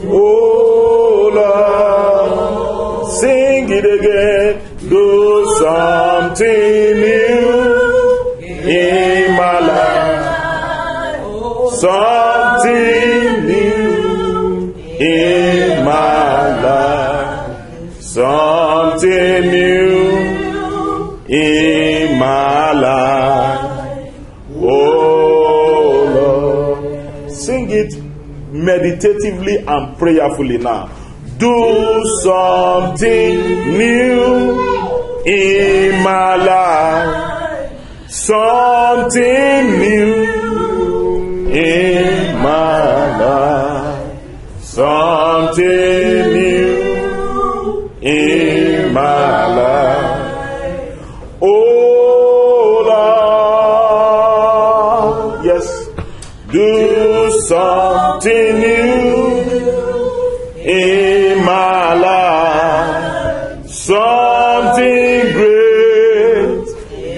Oh Lord, sing it again. Do something new in my life. Something new in my life. Something new in my life. Oh Lord, sing it meditatively and prayerfully now. Do something new in my life. Something new in my life. Something new in my life. Oh Lord, yes, do something new in my life. Something great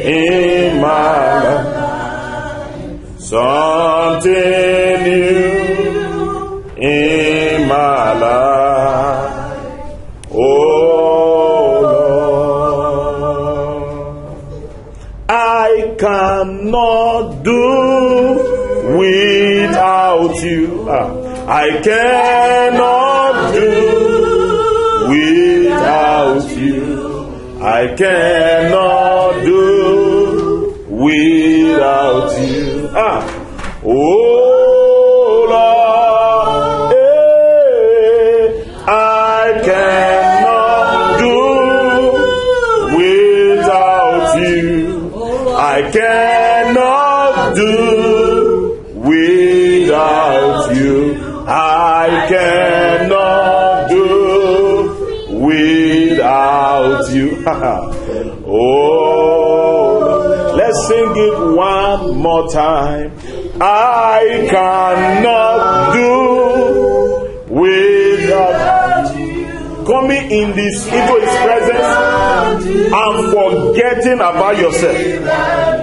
in my life. Something new in my life. Oh Lord, I cannot do without you. I cannot do without you. I cannot do without you. Oh Lord, I cannot do without you. I cannot do without you. I cannot do without you. Oh, let's sing it one more time. I cannot do without you. Coming into his presence and forgetting about yourself.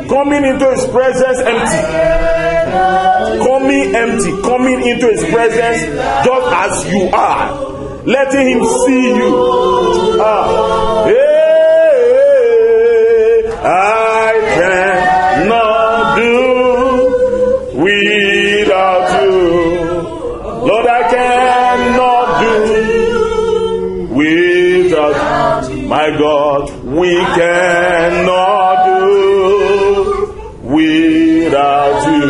Coming into his presence empty. Coming into his presence just as you are, letting him see you. I cannot do without you. Lord, I cannot do without you. My God, we cannot do without you.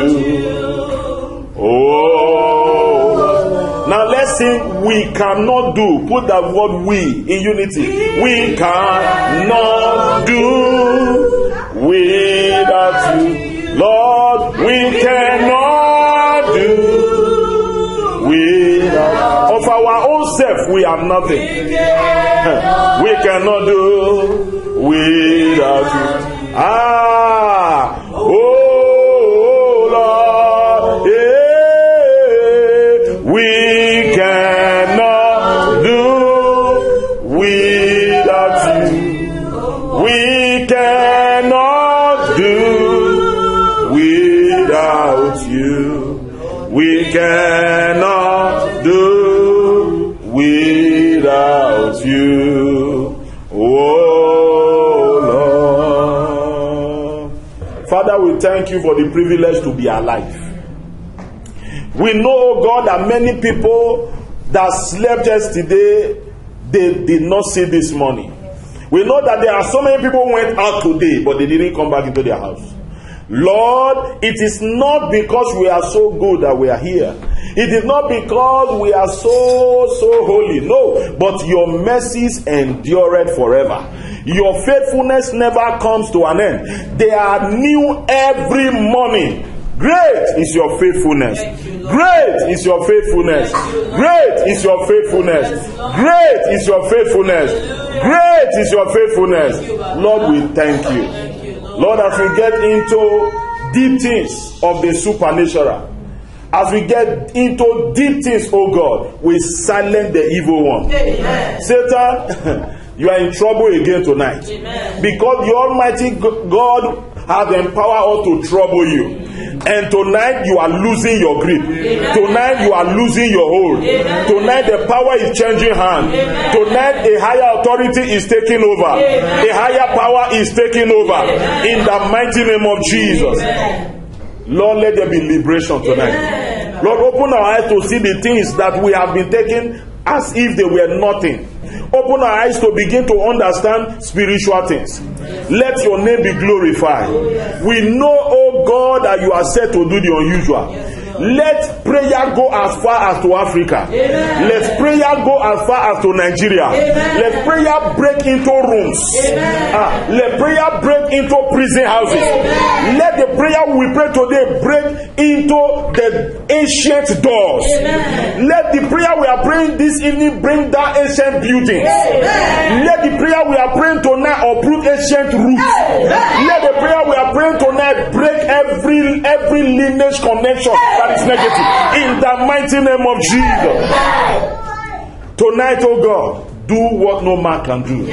Oh, now let's sing. We cannot do. Put that word "we" in unity. We cannot do without you, Lord. We cannot do without. Of our own self, we are nothing. We cannot do without you. We cannot do without you. We cannot do without you. We cannot do without you. Oh Lord. Father, we thank you for the privilege to be alive. We know, God, that many people that slept yesterday, they did not see this morning. We know that there are so many people who went out today, but they didn't come back into their house. Lord, it is not because we are so good that we are here. It is not because we are so holy. No, but your mercies endureth forever. Your faithfulness never comes to an end. They are new every morning. Great is your faithfulness. Great is your faithfulness. Great is your faithfulness. Great is your faithfulness. Great is your faithfulness. Lord, we thank you. Lord, as we get into deep things of the supernatural, as we get into deep things, oh God, we silence the evil one. Satan, you are in trouble again tonight. Because the Almighty God has empowered us to trouble you. And tonight you are losing your grip. Tonight you are losing your hold. Tonight the power is changing hand. Tonight a higher authority is taking over. A higher power is taking over. In the mighty name of Jesus. Lord, let there be liberation tonight. Lord, open our eyes to see the things that we have been taking as if they were nothing. Open our eyes to begin to understand spiritual things. Let your name be glorified. We know, oh God, that you are set to do the unusual. Let prayer go as far as to Africa. Let prayer go as far as to Nigeria. Let prayer break into rooms. Let prayer break into prison houses. Let the prayer we pray today break into the ancient doors. Let the prayer we are praying this evening bring down ancient buildings. Let the prayer we are praying tonight uproot ancient roots. Let the prayer we are praying tonight break every lineage connection that is negative. In the mighty name of Jesus. Tonight, oh God, do what no man can do.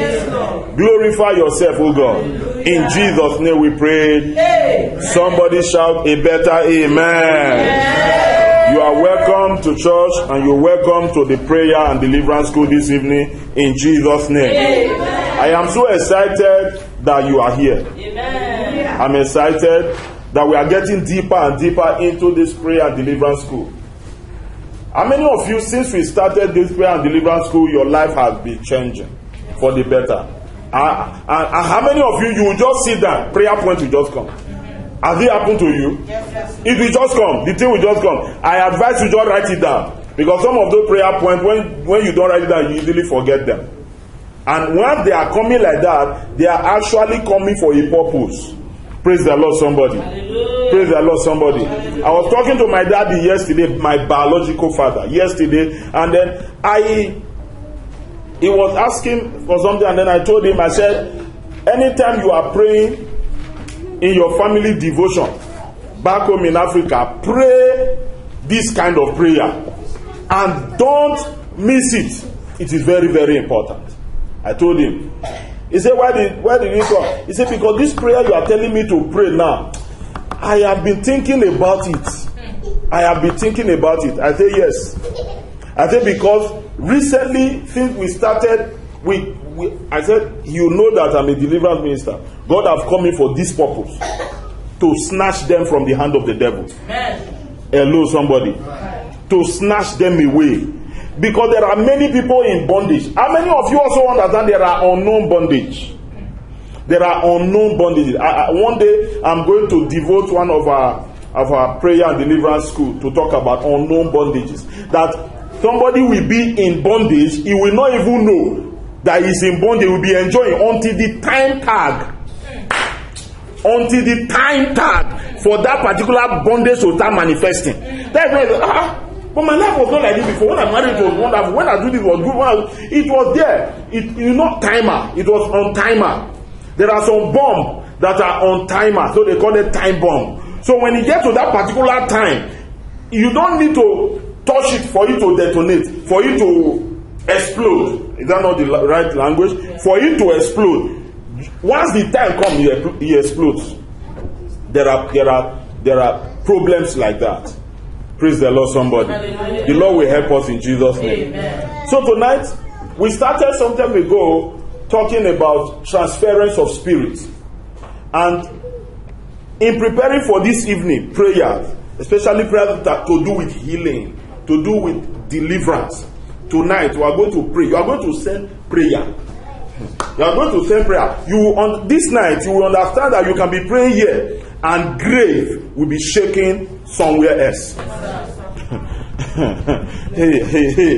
Glorify yourself, oh God. In Jesus' name we pray. Somebody shout a better amen. You are welcome to church and you're welcome to the prayer and deliverance school this evening in Jesus' name. I am so excited that you are here. I'm excited that we are getting deeper and deeper into this prayer and deliverance school. How many of you, since we started this prayer and deliverance school, your life has been changing for the better? And how many of you will just sit down, prayer point will just come? Has it happened to you? Yes. It will just come. The thing will just come. I advise you just write it down. Because some of those prayer points, when you don't write it down, you easily forget them. And once they are coming like that, they are actually coming for a purpose. Praise the Lord, somebody. Hallelujah. Praise the Lord, somebody. Hallelujah. I was talking to my daddy yesterday, my biological father, yesterday, and then he was asking for something, and then I told him, I said, anytime you are praying in your family devotion back home in Africa, pray this kind of prayer and don't miss it. It is very, very important. I told him. He said, why did you come? He said, because this prayer you are telling me to pray now, I have been thinking about it. I have been thinking about it. I said, yes. I said, because recently, since we started, I said, you know that I'm a deliverance minister. God have come in for this purpose, to snatch them from the hand of the devil. Hello, somebody. To snatch them away. Because there are many people in bondage. How many of you also understand there are unknown bondage? There are unknown bondages. One day I'm going to devote one of our prayer and deliverance school to talk about unknown bondages. That somebody will be in bondage, he will not even know that he's in bondage. He will be enjoying until the time tag. Until the time tag for that particular bondage to start manifesting. That's why but my life was not like this before. When I married, it was wonderful. When I do this, it was good. It was there. It's not timer. It was on timer. There are some bombs that are on timer, so they call it time bomb. So when you get to that particular time, you don't need to touch it for it to detonate, for it to explode. Is that not the right language? For it to explode. Once the time comes, he explodes. There are problems like that. Praise the Lord, somebody. Hallelujah. The Lord will help us in Jesus' name. Amen. So tonight, we started some time ago talking about transference of spirits. And in preparing for this evening, prayers, especially prayers that to do with healing, to do with deliverance, tonight we are going to pray. You are going to send prayer. You are going to send prayer. This night, you will understand that you can be praying here and grave will be shaking somewhere else. Hey.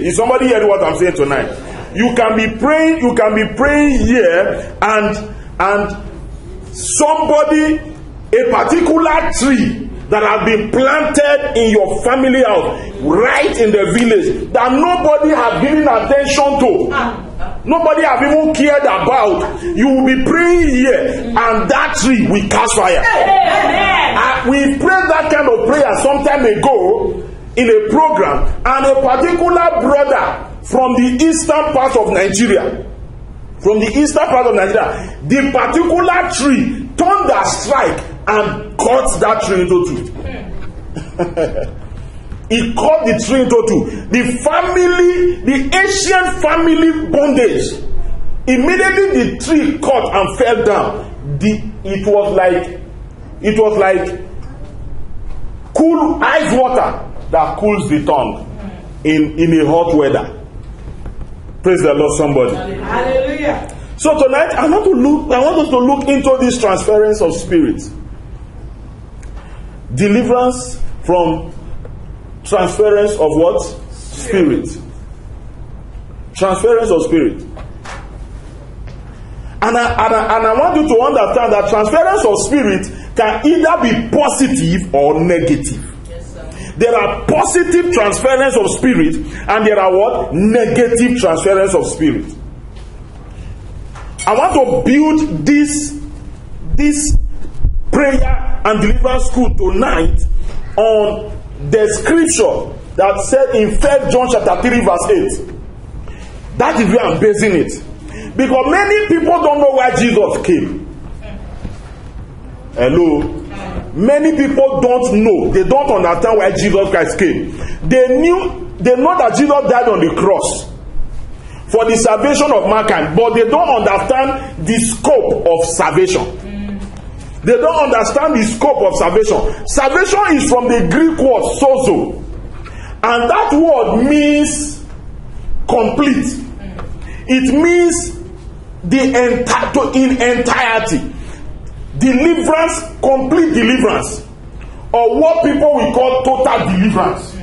Is somebody hearing what I'm saying tonight? You can be praying here and somebody, a particular tree that has been planted in your family house, right in the village, that nobody has given attention to. Nobody have even cared about. You will be praying here and that tree will catch fire. We prayed that kind of prayer some time ago in a program, and a particular brother from the eastern part of Nigeria, the particular tree thunder strike and cut that tree into two. He cut the tree into two. The ancient family bondage. Immediately the tree cut and fell down. It was like cool ice water that cools the tongue in a hot weather. Praise the Lord, somebody. Hallelujah. So tonight I want us to look into this transference of spirit. Deliverance from transference of what? Spirit. Transference of spirit. And I want you to understand that transference of spirit can either be positive or negative. Yes, sir. There are positive transference of spirit and there are what? Negative transference of spirit. I want to build this prayer and deliverance school tonight on the scripture that said in 1 John chapter 3 verse 8. That is where I'm basing it. Because many people don't know why Jesus came. Hello? Many people don't know. They don't understand why Jesus Christ came. They know that Jesus died on the cross for the salvation of mankind, but they don't understand the scope of salvation. They don't understand the scope of salvation. Salvation is from the Greek word sozo, and that word means complete. It means in entirety. Deliverance, complete deliverance, or what people will call total deliverance.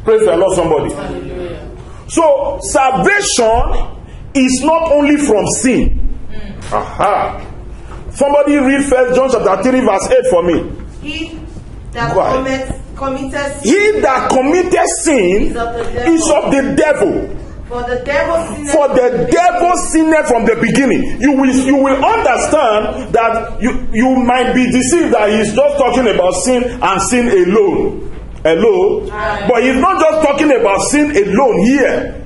Praise the Lord, somebody. Hallelujah. So salvation is not only from sin. Aha. Somebody read 1 John chapter 3 verse 8 for me. He that committed sin, He that committed sin is of the devil. For the devil sinned from the beginning. You will understand that you might be deceived that he's just talking about sin and sin alone. Hello? But he's not just talking about sin alone here.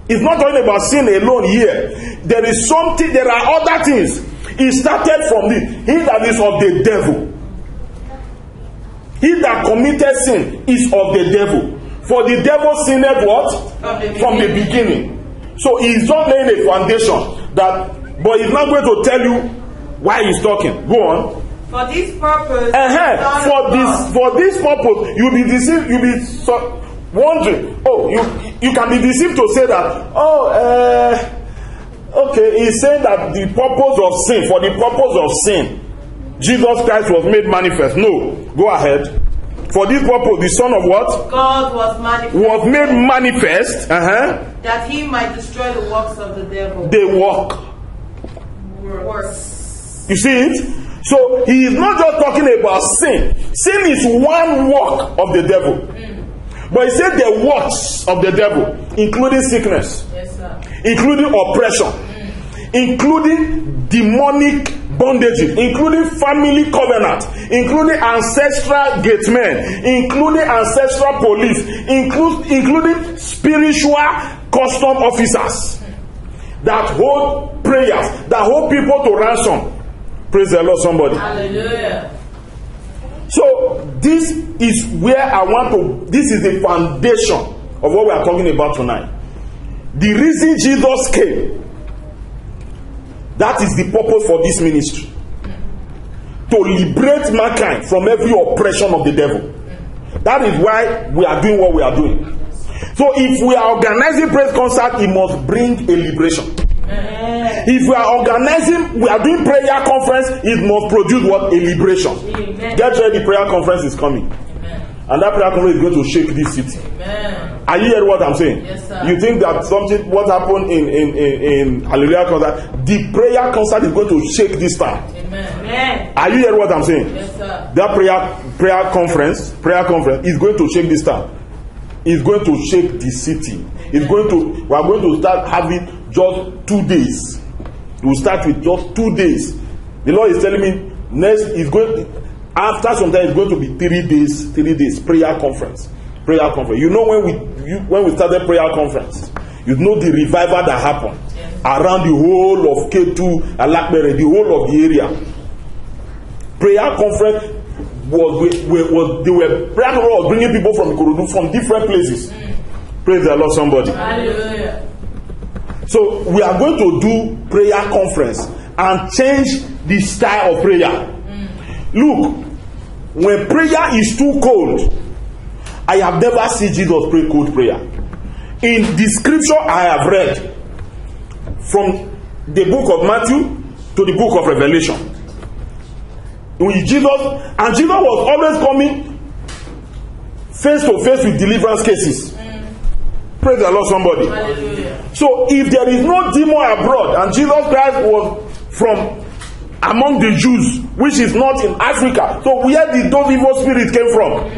He's not talking about sin alone here. There are other things. He started from this. He that is of the devil. He that committed sin is of the devil. For the devil sinned what? From the beginning. So he's not laying a foundation but he's not going to tell you why he's talking. Go on. For this purpose. For this purpose, you'll be deceived. You'll be wondering. Oh, you can be deceived to say that. Okay, he's saying that the purpose of sin, for the purpose of sin, Jesus Christ was made manifest. No, go ahead. For this purpose, the Son of what? God was manifest. Was made manifest. That he might destroy the works of the devil. They work. Works. You see it? So he is not just talking about sin. Sin is one work of the devil. But he said the works of the devil, including sickness, yes, sir. Including oppression, including demonic bondages, including family covenant, including ancestral gate men, including ancestral police, including spiritual custom officers that hold prayers, that hold people to ransom. Praise the Lord, somebody. Hallelujah. So this is where this is the foundation of what we are talking about tonight. The reason Jesus came, that is the purpose for this ministry. To liberate mankind from every oppression of the devil. That is why we are doing what we are doing. So if we are organizing praise concert, it must bring a liberation. If we are doing prayer conference, it must produce what? A liberation. Amen. Get ready, prayer conference is coming. Amen. And that prayer conference is going to shake this city. Amen. Are you hearing what I'm saying? Yes, sir. You think that what happened in Hallelujah concert, the prayer concert is going to shake this town. Amen. Are you hearing what I'm saying? Yes, sir. That prayer conference is going to shake this town. It's going to shake the city. We are going to start having just 2 days. We'll start with just 2 days. The Lord is telling me after some time it's going to be 3 days prayer conference. You know when we started prayer conference, you know the revival that happened around the whole of K2, Alakbere, the whole of the area. prayer conference they were prayer conference was bringing people from Ikorodu from different places. Praise the Lord, somebody. Hallelujah. So we are going to do prayer conference and change the style of prayer. Look, when prayer is too cold, I have never seen Jesus pray cold prayer. In the scripture I have read, from the book of Matthew to the book of Revelation, with Jesus was always coming face to face with deliverance cases. Praise the Lord, somebody. Hallelujah. So if there is no demon abroad, and Jesus Christ was from among the Jews, which is not in Africa, so where did those evil spirits came from?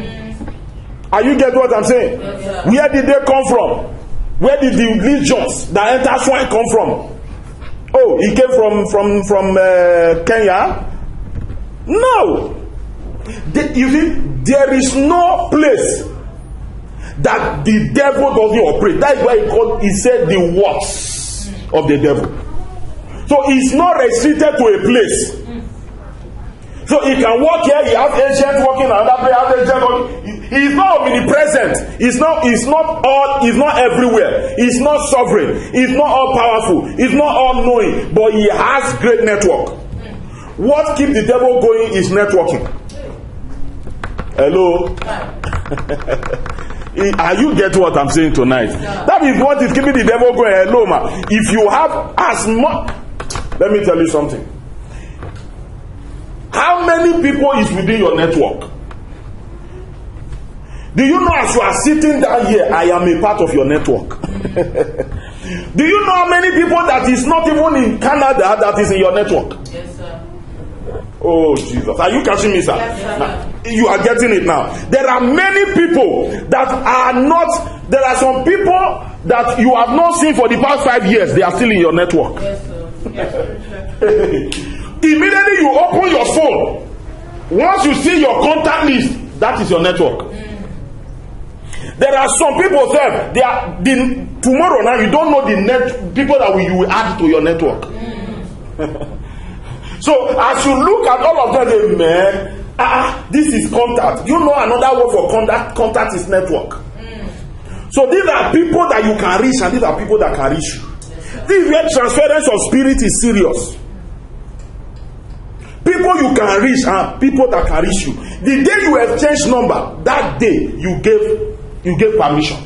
Are you get what I'm saying? Yes, where did they come from? Where did the legions that enter swine come from? Oh, he came from Kenya? No. You see, there is no place that the devil doesn't operate. That's why he said the works of the devil. So it's not restricted to a place. So he can walk here, he has agents working, another place has agents working. He is not omnipresent. He's not everywhere. He's not sovereign. He's not all powerful. He's not all knowing. But he has great network. What keeps the devil going is networking. Hello? Are you get what I'm saying tonight? That is what is keeping the devil going. Hello, man. If you have as much, let me tell you something. How many people is within your network? Do you know as you are sitting down here, I am a part of your network? Do you know how many people that is not even in Canada that is in your network? Yes, sir. Oh, Jesus. Are you catching me, sir? Yes, sir. Now, you are getting it now. There are many people that are not, there are some people that you have not seen for the past 5 years. They are still in your network. Yes, sir. Yes, sir. Immediately you open your phone, once you see your contact list, that is your network. There are some people that they are tomorrow now you don't know the people that you will add to your network. So as you look at all of them, man, this is contact. You know another word for contact is network. So these are people that you can reach, and these are people that can reach you. This is where transference of spirit is serious. People you can reach and people that can reach you. The day you exchange number, that day you gave permission.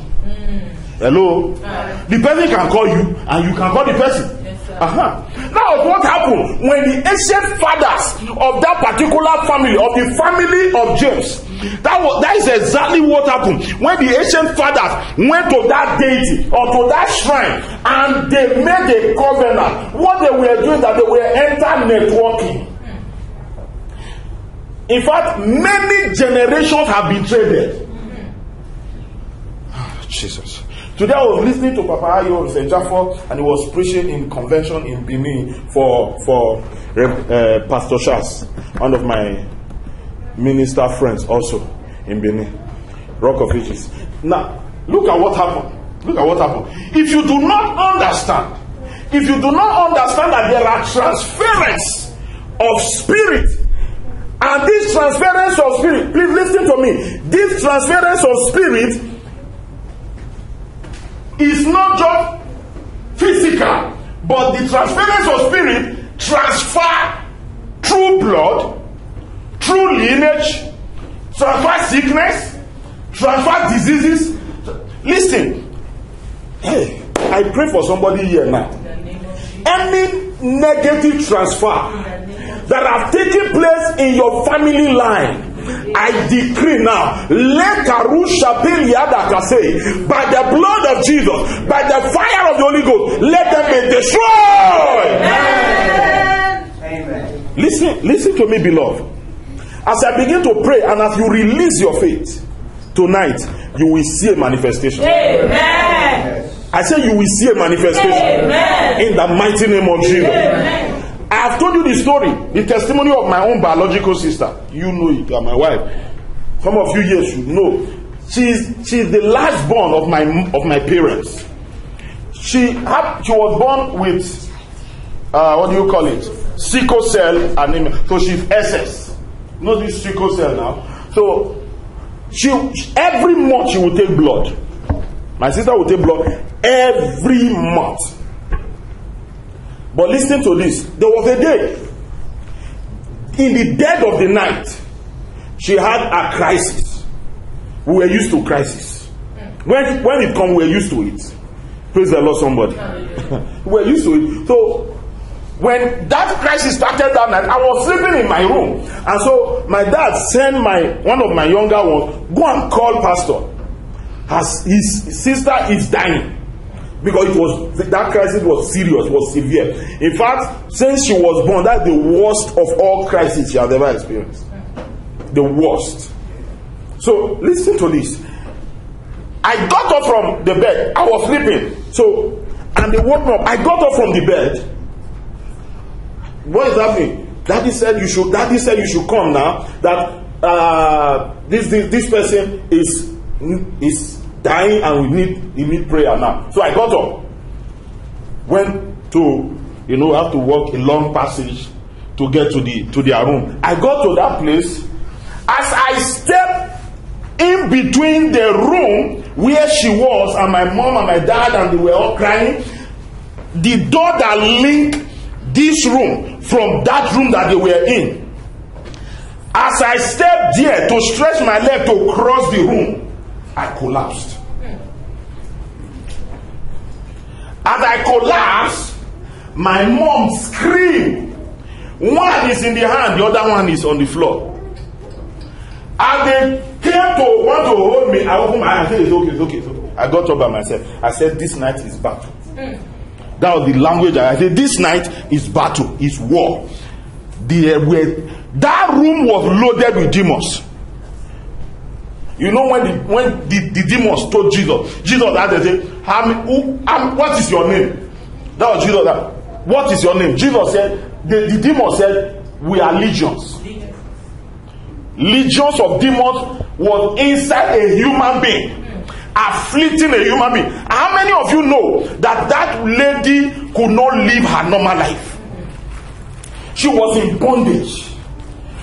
Hello? The person can call you and you can call the person. Yes, sir. Now what happened when the ancient fathers of that particular family, of the family of James, that is exactly what happened when the ancient fathers went to that deity or to that shrine and they made a covenant. What they were doing, that they were networking. In fact, many generations have been traded. Jesus. Today I was listening to Papa Ayo Sejafo, and he was preaching in convention in Benin for Pastor Charles, one of my minister friends also in Benin, Rock of Ages. Now, look at what happened. Look at what happened. If you do not understand that there are transference of spirit, and this transference of spirit, please listen to me, this transference of spirit is not just physical, but the transference of spirit transfer through blood, through lineage, transfer sickness, transfer diseases. Listen, hey, I pray for somebody here now. Any negative transfer that have taken place in your family line, I decree now, let Karusha say, by the blood of Jesus, by the fire of the Holy Ghost, let them be destroyed. Amen. Listen to me, beloved. As I begin to pray and as you release your faith tonight, you will see a manifestation. Amen. I say you will see a manifestation. Amen. In the mighty name of Jesus. Amen. I have told you the story, the testimony of my own biological sister. You know it, you are my wife. Some of you here should know. She's the last born of my parents. She was born with what do you call it? Sickle cell anemia. So she's SS. know this sickle cell now. So every month she will take blood. My sister will take blood every month. But listen to this. There was a day, in the dead of the night, she had a crisis. We were used to crisis. When it comes, we were used to it. Praise the Lord, somebody. We were used to it. So when that crisis started that night, I was sleeping in my room. And so my dad sent one of my younger ones, go and call pastor. His sister is dying. Because that crisis was serious, was severe. In fact, since she was born, that's the worst of all crises she has ever experienced. The worst. So listen to this. I got up from the bed. I was sleeping. So, and they woke me up. I got up from the bed. What is happening? Daddy said you should come now. That this person is dying and we need prayer now. So I got up. Went to, have to walk a long passage to get to their room. I got to that place. As I stepped in between the room where she was and my mom and my dad, and they were all crying, the door that linked this room from that room that they were in, as I stepped there to stretch my leg to cross the room, I collapsed. As I collapsed, my mom screamed. One is in the hand, the other one is on the floor. As they came to want to hold me, I opened my eyes and said, it's okay. I got up by myself. I said, this night is battle. That was the language I said. This night is battle, is war. That room was loaded with demons. You know when the demons told Jesus had to say, what is your name? That was Jesus. What is your name? Jesus said, the demon said, we are legions. Legions of demons was inside a human being, afflicting a human being. How many of you know that lady could not live her normal life? She was in bondage.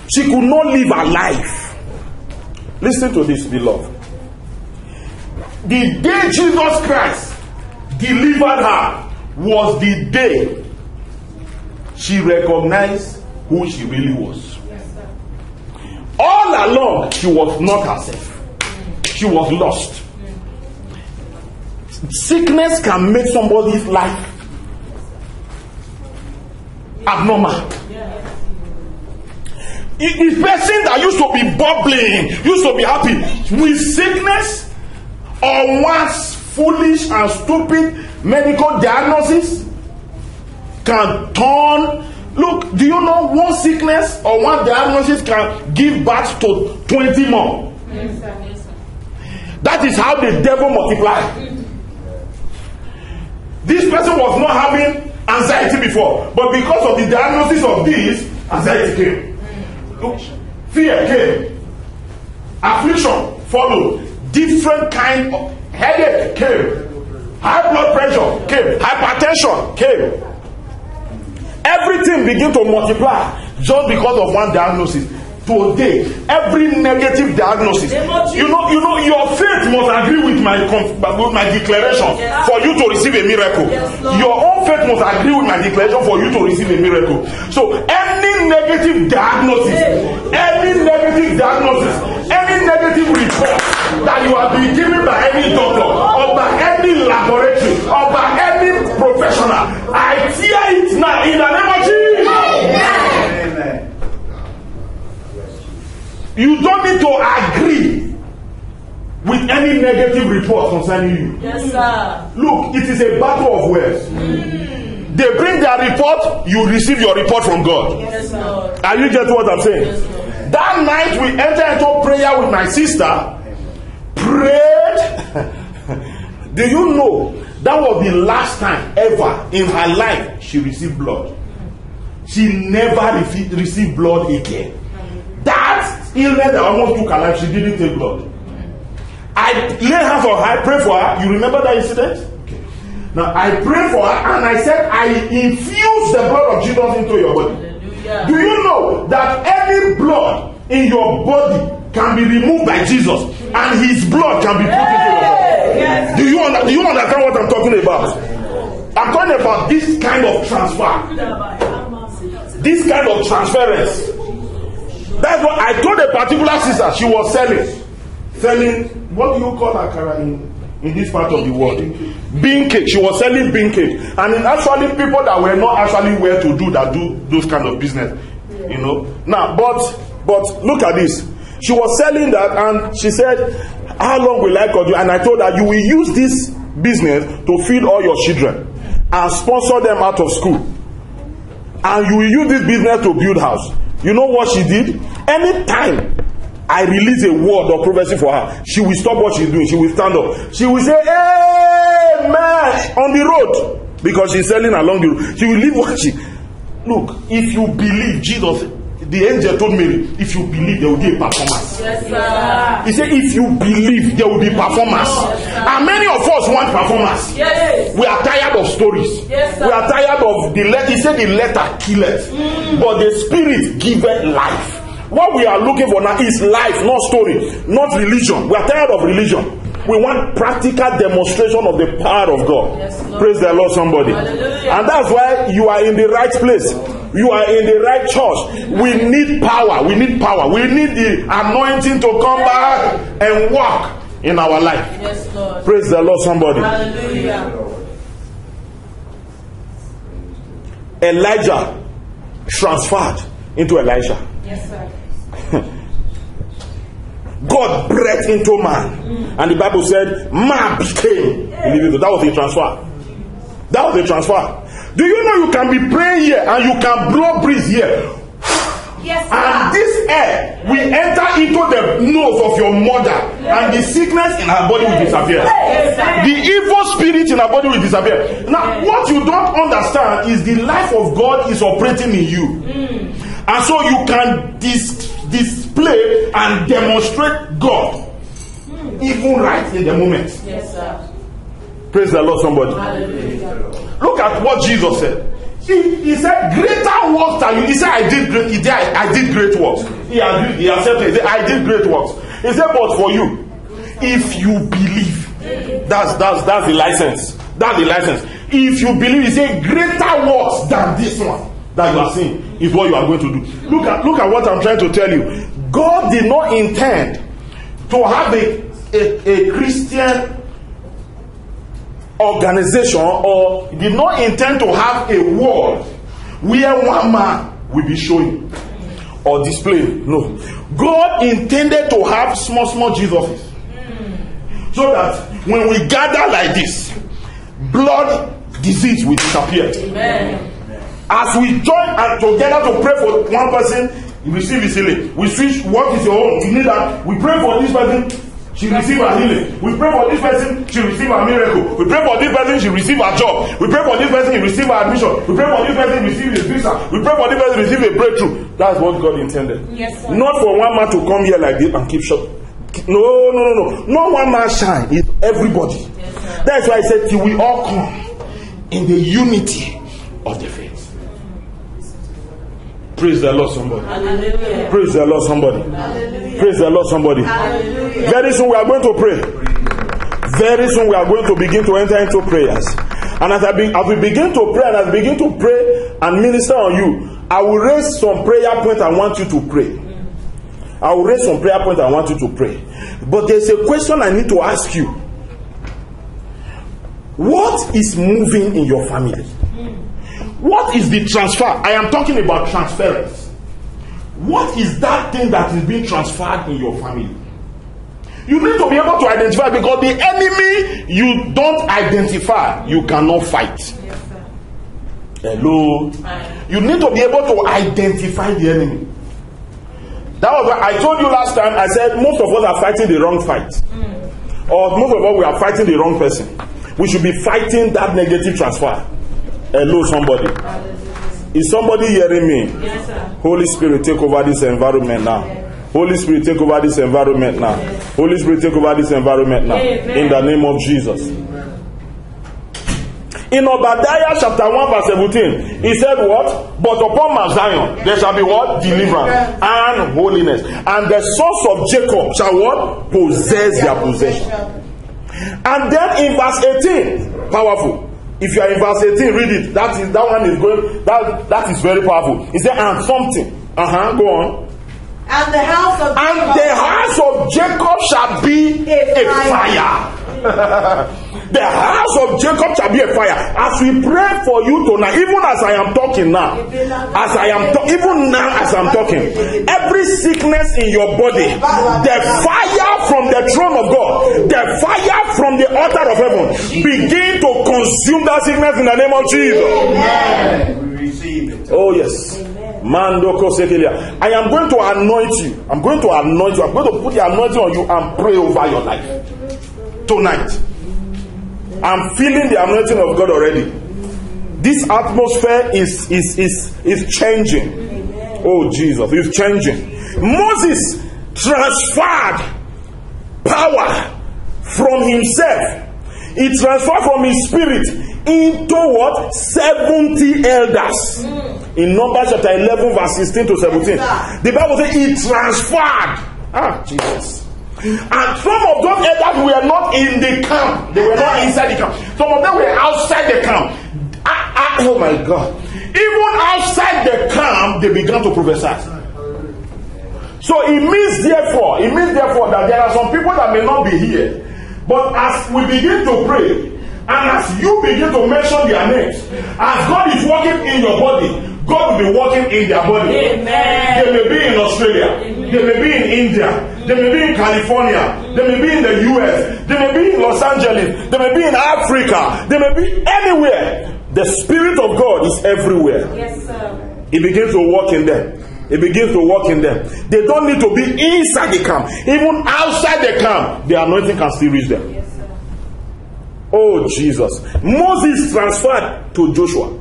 She could not live her life. Listen to this, beloved. The day Jesus Christ delivered her was the day she recognized who she really was. All along, she was not herself. She was lost. Sickness can make somebody's life abnormal. The person that used to be bubbling, used to be happy with sickness, or once foolish and stupid medical diagnosis, can turn. Look, do you know one sickness or one diagnosis can give birth to 20 more? Yes, sir. Yes, sir. That is how the devil multiplies. This person was not having anxiety before, but because of the diagnosis of this, anxiety came. Look, fear came. Affliction followed. Different kind of headache came. High blood pressure came. Hypertension came. Everything began to multiply just because of one diagnosis. Today, every negative diagnosis, you know, your faith must agree with my declaration for you to receive a miracle. Your own faith must agree with my declaration for you to receive a miracle. So, any negative diagnosis, any negative report that you have been given by any doctor or by any laboratory or by any professional, I tear it now in the name of Jesus. Amen. You don't need to agree with any negative report concerning you. Yes, sir. Look, it is a battle of words. They bring their report, you receive your report from God. Yes, sir. Are you getting what I'm saying? Yes, that night we entered into prayer with my sister, prayed. Do you know that was the last time ever in her life she received blood? She never received blood again. That illness that almost took her life, she didn't take blood. I lay hands on her, I pray for her. You remember that incident? Okay. Now I pray for her and I said, I infuse the blood of Jesus into your body. Hallelujah. Do you know that any blood in your body can be removed by Jesus, and his blood can be put into your body. Yes. Do you understand what I'm talking about? I'm talking about this kind of transfer. This kind of transference. That's what I told a particular sister. She was selling, what do you call akara in this part of the world? Bean cake. She was selling bean cake. And it's actually people that were not actually well to do that do those kind of business. You know. Now, but look at this. She was selling that, and she said, how long will I continue? And I told her, you will use this business to feed all your children and sponsor them out of school. And you will use this business to build house. You know what she did? Anytime I release a word of prophecy for her, she will stop what she's doing. She will stand up. She will say, hey, man, on the road. Because she's selling along the road. She will leave what she... Look, if you believe, Jesus, the angel told Mary, if you believe, there will be a performance. Yes, sir. He said, if you believe, there will be performance. Yes, and many of us want performance. Yes. We are tired of stories. Yes, we are tired of the letter. He said the letter killeth, but the spirit giveth life. What we are looking for now is life, not story, not religion. We are tired of religion. We want practical demonstration of the power of God. Yes, praise the Lord, somebody. Hallelujah. And that's why you are in the right place. You are in the right church. We need power. We need power. We need the anointing to come back and walk in our life. Yes, Lord. Praise the Lord, somebody. Hallelujah. Elijah transferred into Elisha. Yes, sir. God breathed into man, and the Bible said man became individual. That was a transfer. That was a transfer. Do you know you can be praying here and you can blow breeze here? Yes, and this air will enter into the nose of your mother, and the sickness in her body will disappear. The evil spirit in her body will disappear. Now, what you don't understand is the life of God is operating in you, and so you can display and demonstrate God even right in the moment. Yes, sir. Praise the Lord, somebody. Hallelujah. Look at what Jesus said. He said, greater works than you. He said, I did great works. He agreed. He accepted. He said, I did great works. He said, but for you, if you believe, that's the license. That's the license. If you believe, he said, greater works than this one that you are seeing is what you are going to do. Look at what I'm trying to tell you. God did not intend to have a Christian organization, or did not intend to have a world where one man will be showing or displaying. No. God intended to have small Jesuses, so that when we gather like this, blood disease will disappear. Amen. As we join and together to pray for one person, he receive his healing. We switch, what is your own? You need that. We pray for this person, she receive her healing. We pray for this person, she receive her miracle. We pray for this person, she receive her job. We pray for this person, he receive her admission. We pray for this person, he receive his visa. We pray for this person, he receive a breakthrough. That's what God intended. Yes, sir. Not for one man to come here like this and keep shut. No. Not one man shine. It's everybody. Yes, that's why I said till we all come in the unity of the faith. Praise the Lord, somebody. Hallelujah. Praise the Lord, somebody. Hallelujah. Praise the Lord, somebody. Hallelujah. Very soon we are going to pray. Very soon we are going to begin to enter into prayers. And as we begin to pray, and as I begin to pray and minister on you, I will raise some prayer points I want you to pray. I will raise some prayer points I want you to pray. But there's a question I need to ask you. What is moving in your family? What is the transfer? I am talking about transference. What is that thing that is being transferred in your family? You need to be able to identify, because the enemy you don't identify, you cannot fight. Yes, sir. Hello? You need to be able to identify the enemy. That was what I told you last time. I said most of us are fighting the wrong fight. Or most of us we are fighting the wrong person. We should be fighting that negative transfer. Hello, somebody. Is somebody hearing me? Yes, sir. Holy Spirit, take over this environment now. Holy Spirit, take over this environment now. Holy Spirit, take over this environment now. In the name of Jesus. In Obadiah chapter 1 verse 17, he said what? But upon Mount Zion there shall be what? Deliverance and holiness. And the sons of Jacob shall what? Possess their possession. And then in verse 18, powerful. If you are in verse 18, read it. That one is going. That is very powerful. He said, and something. Go on. And the house of Jacob shall be a fire. The house of Jacob shall be a fire. As we pray for you tonight, even as I am talking now, as I'm talking, every sickness in your body, the fire from the throne of God, the fire from the altar of heaven, begin to consume that sickness in the name of Jesus. Amen. We receive it. Oh yes. I am going to anoint you. I'm going to put the anointing on you and pray over your life tonight. I'm feeling the anointing of God already. This atmosphere is changing. Oh Jesus, it's changing. Moses transferred power from himself. He transferred from his spirit into what? 70 elders. In Numbers chapter 11 verse 16 to 17. The Bible says he transferred. Jesus. And some of those elders were not in the camp. They were not inside the camp. Some of them were outside the camp. Oh my God. Even outside the camp, they began to prophesy. So it means therefore that there are some people that may not be here. But as we begin to pray, and as you begin to mention their names, as God is working in your body, God will be working in their body. Amen. They may be in Australia. Amen. They may be in India. They may be in California. They may be in the US. They may be in Los Angeles. They may be in Africa. They may be anywhere. The Spirit of God is everywhere. Yes, sir. He begins to work in them. He begins to work in them. They don't need to be inside the camp. Even outside the camp, the anointing can still reach them. Yes, sir. Oh Jesus. Moses transferred to Joshua.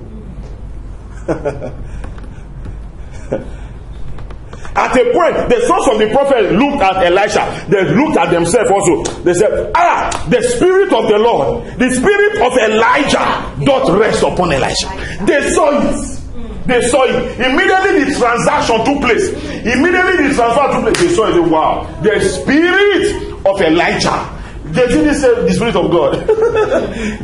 At a point, the sons of the prophet looked at Elisha. They looked at themselves also. They said, the spirit of the Lord, the spirit of Elijah doth rest upon Elisha. They saw it. They saw it. Immediately the transaction took place. Immediately the transfer took place. They saw it. Wow. The spirit of Elijah. They didn't say the spirit of God.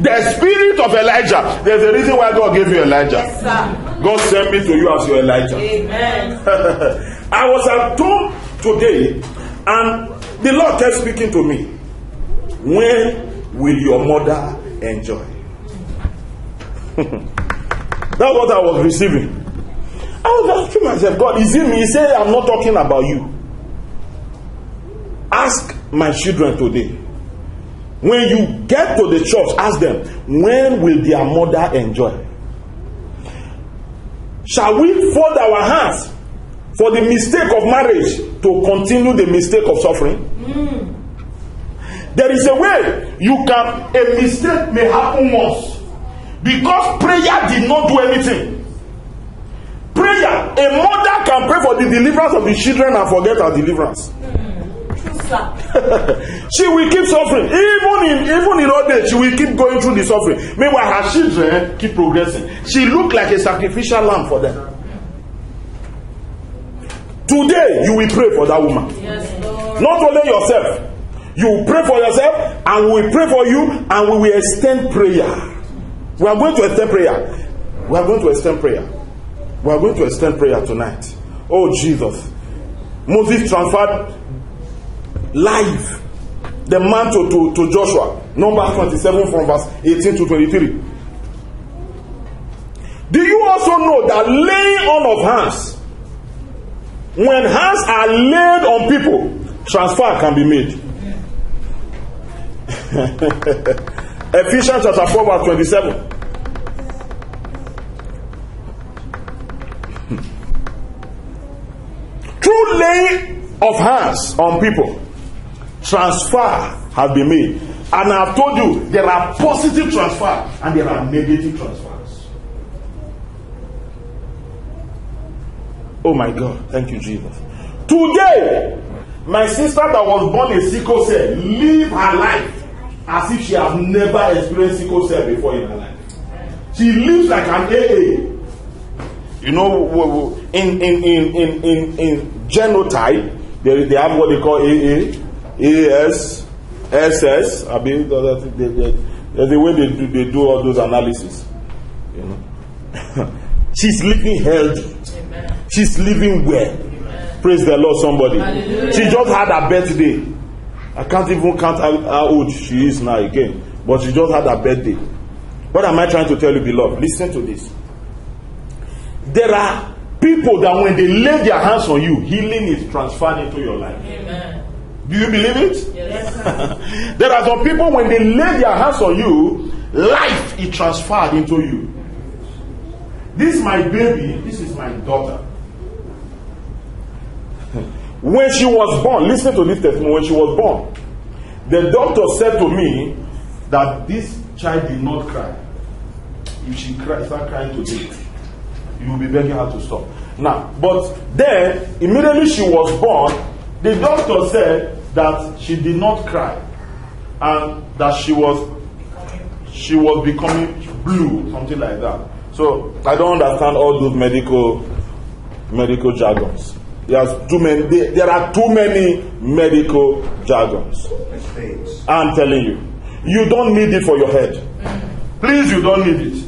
The spirit of Elijah. There's a reason why God gave you Elijah. Yes, sir. God sent me to you as your Elijah. Amen. I was at home today and the Lord kept speaking to me. When will your mother enjoy? That's what I was receiving. I was asking myself, God, is it me? He said, I'm not talking about you. Ask my children today. When you get to the church, ask them, when will their mother enjoy? Shall we fold our hands for the mistake of marriage to continue the mistake of suffering? There is a way a mistake may happen once. Because prayer did not do anything. Prayer, a mother can pray for the deliverance of the children and forget her deliverance. She will keep suffering. Even in old age, she will keep going through the suffering. Meanwhile, her children keep progressing. She looked like a sacrificial lamb for them. Today, you will pray for that woman. Yes, Lord. Not only yourself. You will pray for yourself, and we will pray for you, and we will extend prayer. We are going to extend prayer. We are going to extend prayer. We are going to extend prayer tonight. Oh Jesus. Moses transferred life, the mantle to Joshua. Numbers 27 from verse 18 to 23. Do you also know that laying on of hands, when hands are laid on people, transfer can be made? Ephesians chapter 4 verse 27. Through laying of hands on people, transfer has been made. And I have told you, there are positive transfers and there are negative transfers. Oh my God, thank you Jesus. Today, my sister that was born in sickle cell live her life as if she has never experienced sickle cell before in her life. She lives like an AA. You know, in genotype, they have what they call AA, AS, SS. I mean, there's the way they do all those analysis. You know, she's living healthy. Amen. She's living well. Amen. Praise the Lord, somebody. Hallelujah. She just had her birthday. I can't even count how old she is now again, but she just had her birthday. What am I trying to tell you, beloved? Listen to this. There are people that when they lay their hands on you, healing is transferred into your life. Amen. Do you believe it? Yes. There are some people when they lay their hands on you, life is transferred into you. This is my baby. This is my daughter. When she was born, listen to this testimony. When she was born, the doctor said to me that this child did not cry. If she start crying today, you will be begging her to stop. Now, but then immediately she was born, the doctor said that she did not cry and that she was becoming blue, something like that. So I don't understand all those medical jargons. There are too many medical jargons. I'm telling you, you don't need it for your head. Please, you don't need it.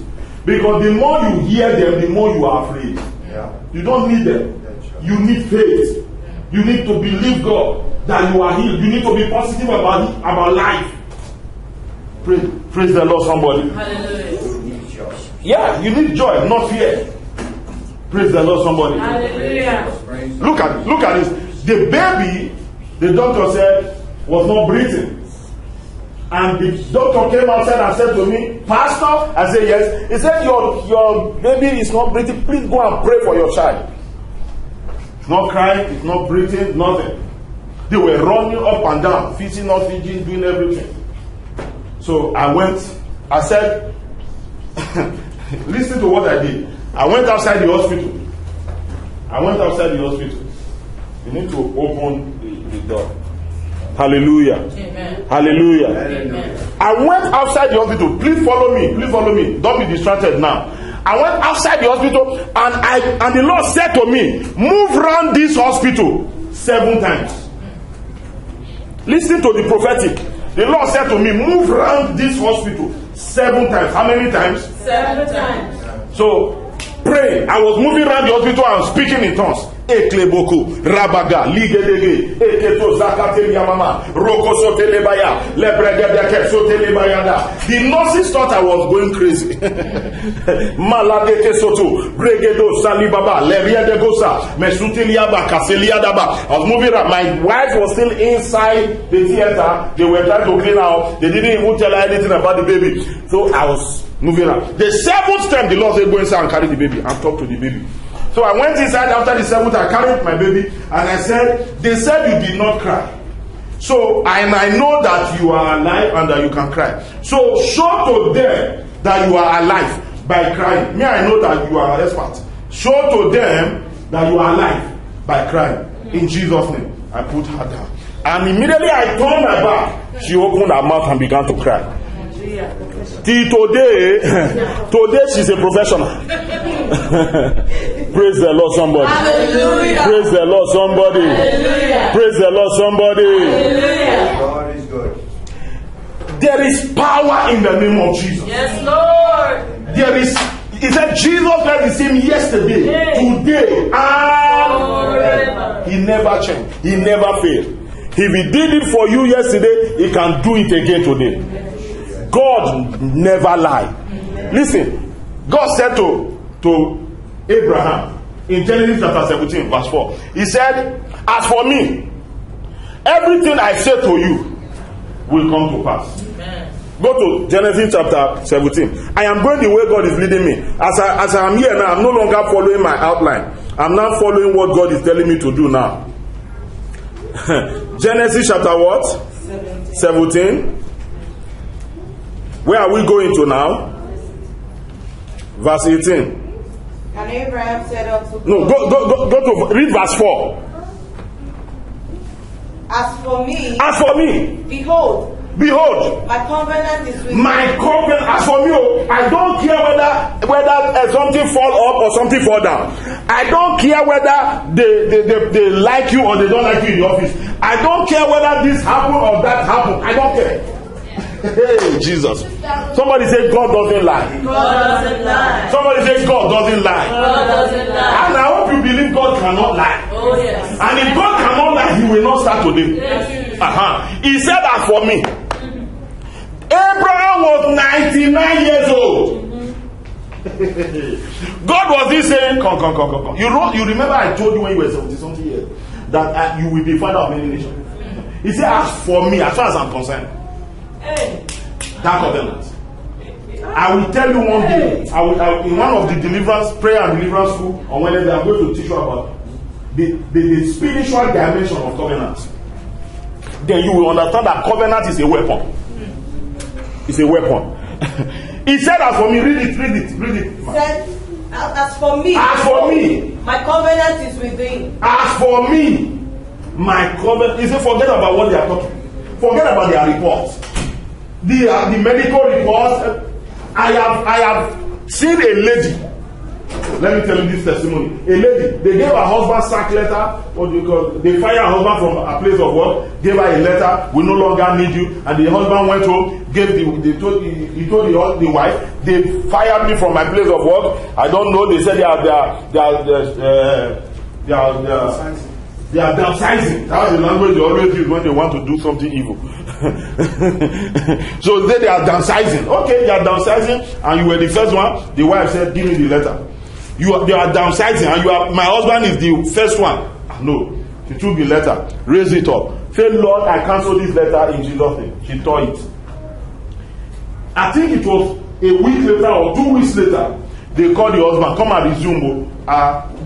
Because the more you hear them, the more you are afraid. Yeah. You don't need them. You need faith. You need to believe God that you are healed. You need to be positive about life. Praise the Lord, somebody. Hallelujah. Yeah, you need joy, not fear. Praise the Lord, somebody. Hallelujah. Look at this. The baby, the doctor said, was not breathing. And the doctor came outside and said to me, Pastor, I said yes. He said, your baby is not breathing. Please go and pray for your child. It's not crying, it's not breathing, nothing. They were running up and down, feeding off, feeding, doing everything. So I said, listen to what I did. I went outside the hospital. You need to open the door. Hallelujah. Amen. Hallelujah. Amen. I went outside the hospital. Please follow me. Don't be distracted now. I went outside the hospital and the Lord said to me, move around this hospital 7 times. Listen to the prophetic. The Lord said to me, move around this hospital 7 times. How many times? 7 times. So, pray. I was moving around the hospital and speaking in tongues. Ekleboku, Rabaga, Ligedege, Eketo Zakate Yamama, Roko Sotelebaya, Lebregedeke Sotelebaya. The nurses thought I was going crazy. Maladeke Soto, Bregedo, Salibaba, Leriadegosa, Mesutiliaba, Kaseliadaba. I was moving around. My wife was still inside the theater. They were trying to clean out. They didn't even tell her anything about the baby. So I was moving around. The 7th time the Lord said, go inside and carry the baby and talk to the baby. So I went inside after the 7th, I carried my baby and I said, they said you did not cry. So, and I know that you are alive and that you can cry. So show to them that you are alive by crying. Me, I know that you are an expert. Show to them that you are alive by crying. In Jesus' name, I put her down. And immediately I turned my back. She opened her mouth and began to cry. Till today she's a professional. Praise the Lord, somebody. Hallelujah. Praise the Lord, somebody. Hallelujah. Praise the Lord, somebody. Hallelujah. God is good. There is power in the name of Jesus. Yes, Lord. He said Jesus Christ is the same yesterday, today, and forever. He never changed. He never failed. If He did it for you yesterday, He can do it again today. God never lied. Listen, God said to Abraham in Genesis chapter 17 verse 4, He said, as for me, everything I say to you will come to pass. Amen. Go to Genesis chapter 17. I am going the way God is leading me. As I am here now, I'm no longer following my outline. I'm now following what God is telling me to do now. Genesis chapter what? 17. Where are we going to now? Verse 18. And Abraham said unto No, go to read verse 4. As for me, behold, my covenant is with my covenant, as for me, I don't care whether whether something fall up or something fall down. I don't care whether they like you or they don't like you in the office. I don't care whether this happen or that happen. I don't care. Hey, Jesus. Somebody say God doesn't lie. God doesn't lie. Somebody say God doesn't lie. God doesn't lie. And I hope you believe God cannot lie. Oh yes. And if God cannot lie, He will not start today. Yes. He said that for me. Abraham was 99 years old. God was this saying, come. You remember I told you when you were 70-something years that you will be father of many nations. He said, as for me, as far as I'm concerned, that covenant. I will tell you one day, I will, in one of the deliverance, prayer and deliverance school on Wednesday, I'm going to teach you about the spiritual dimension of covenant. Then you will understand that covenant is a weapon. It's a weapon. He said, as for me, read it. He said, as for me, my covenant is with thee. As for me, my covenant. He said, forget about what they are talking. Forget about their reports. The medical reports. I have seen a lady. Let me tell you this testimony. A lady, they gave her husband sack letter. What do you call it? They fired her husband from a place of work, gave her a letter, we no longer need you. And the husband went home, he told the wife, they fired me from my place of work. I don't know, they said they are downsizing. That's the language they always use when they want to do something evil. So they are downsizing. Okay, they are downsizing, and you were the first one. The wife said, give me the letter. They are downsizing, and my husband is the first one. No, she took the letter, raised it up, said, Lord, I cancel this letter in Jesus' name. She tore it. I think it was a week later or 2 weeks later, they called the husband, come and resume.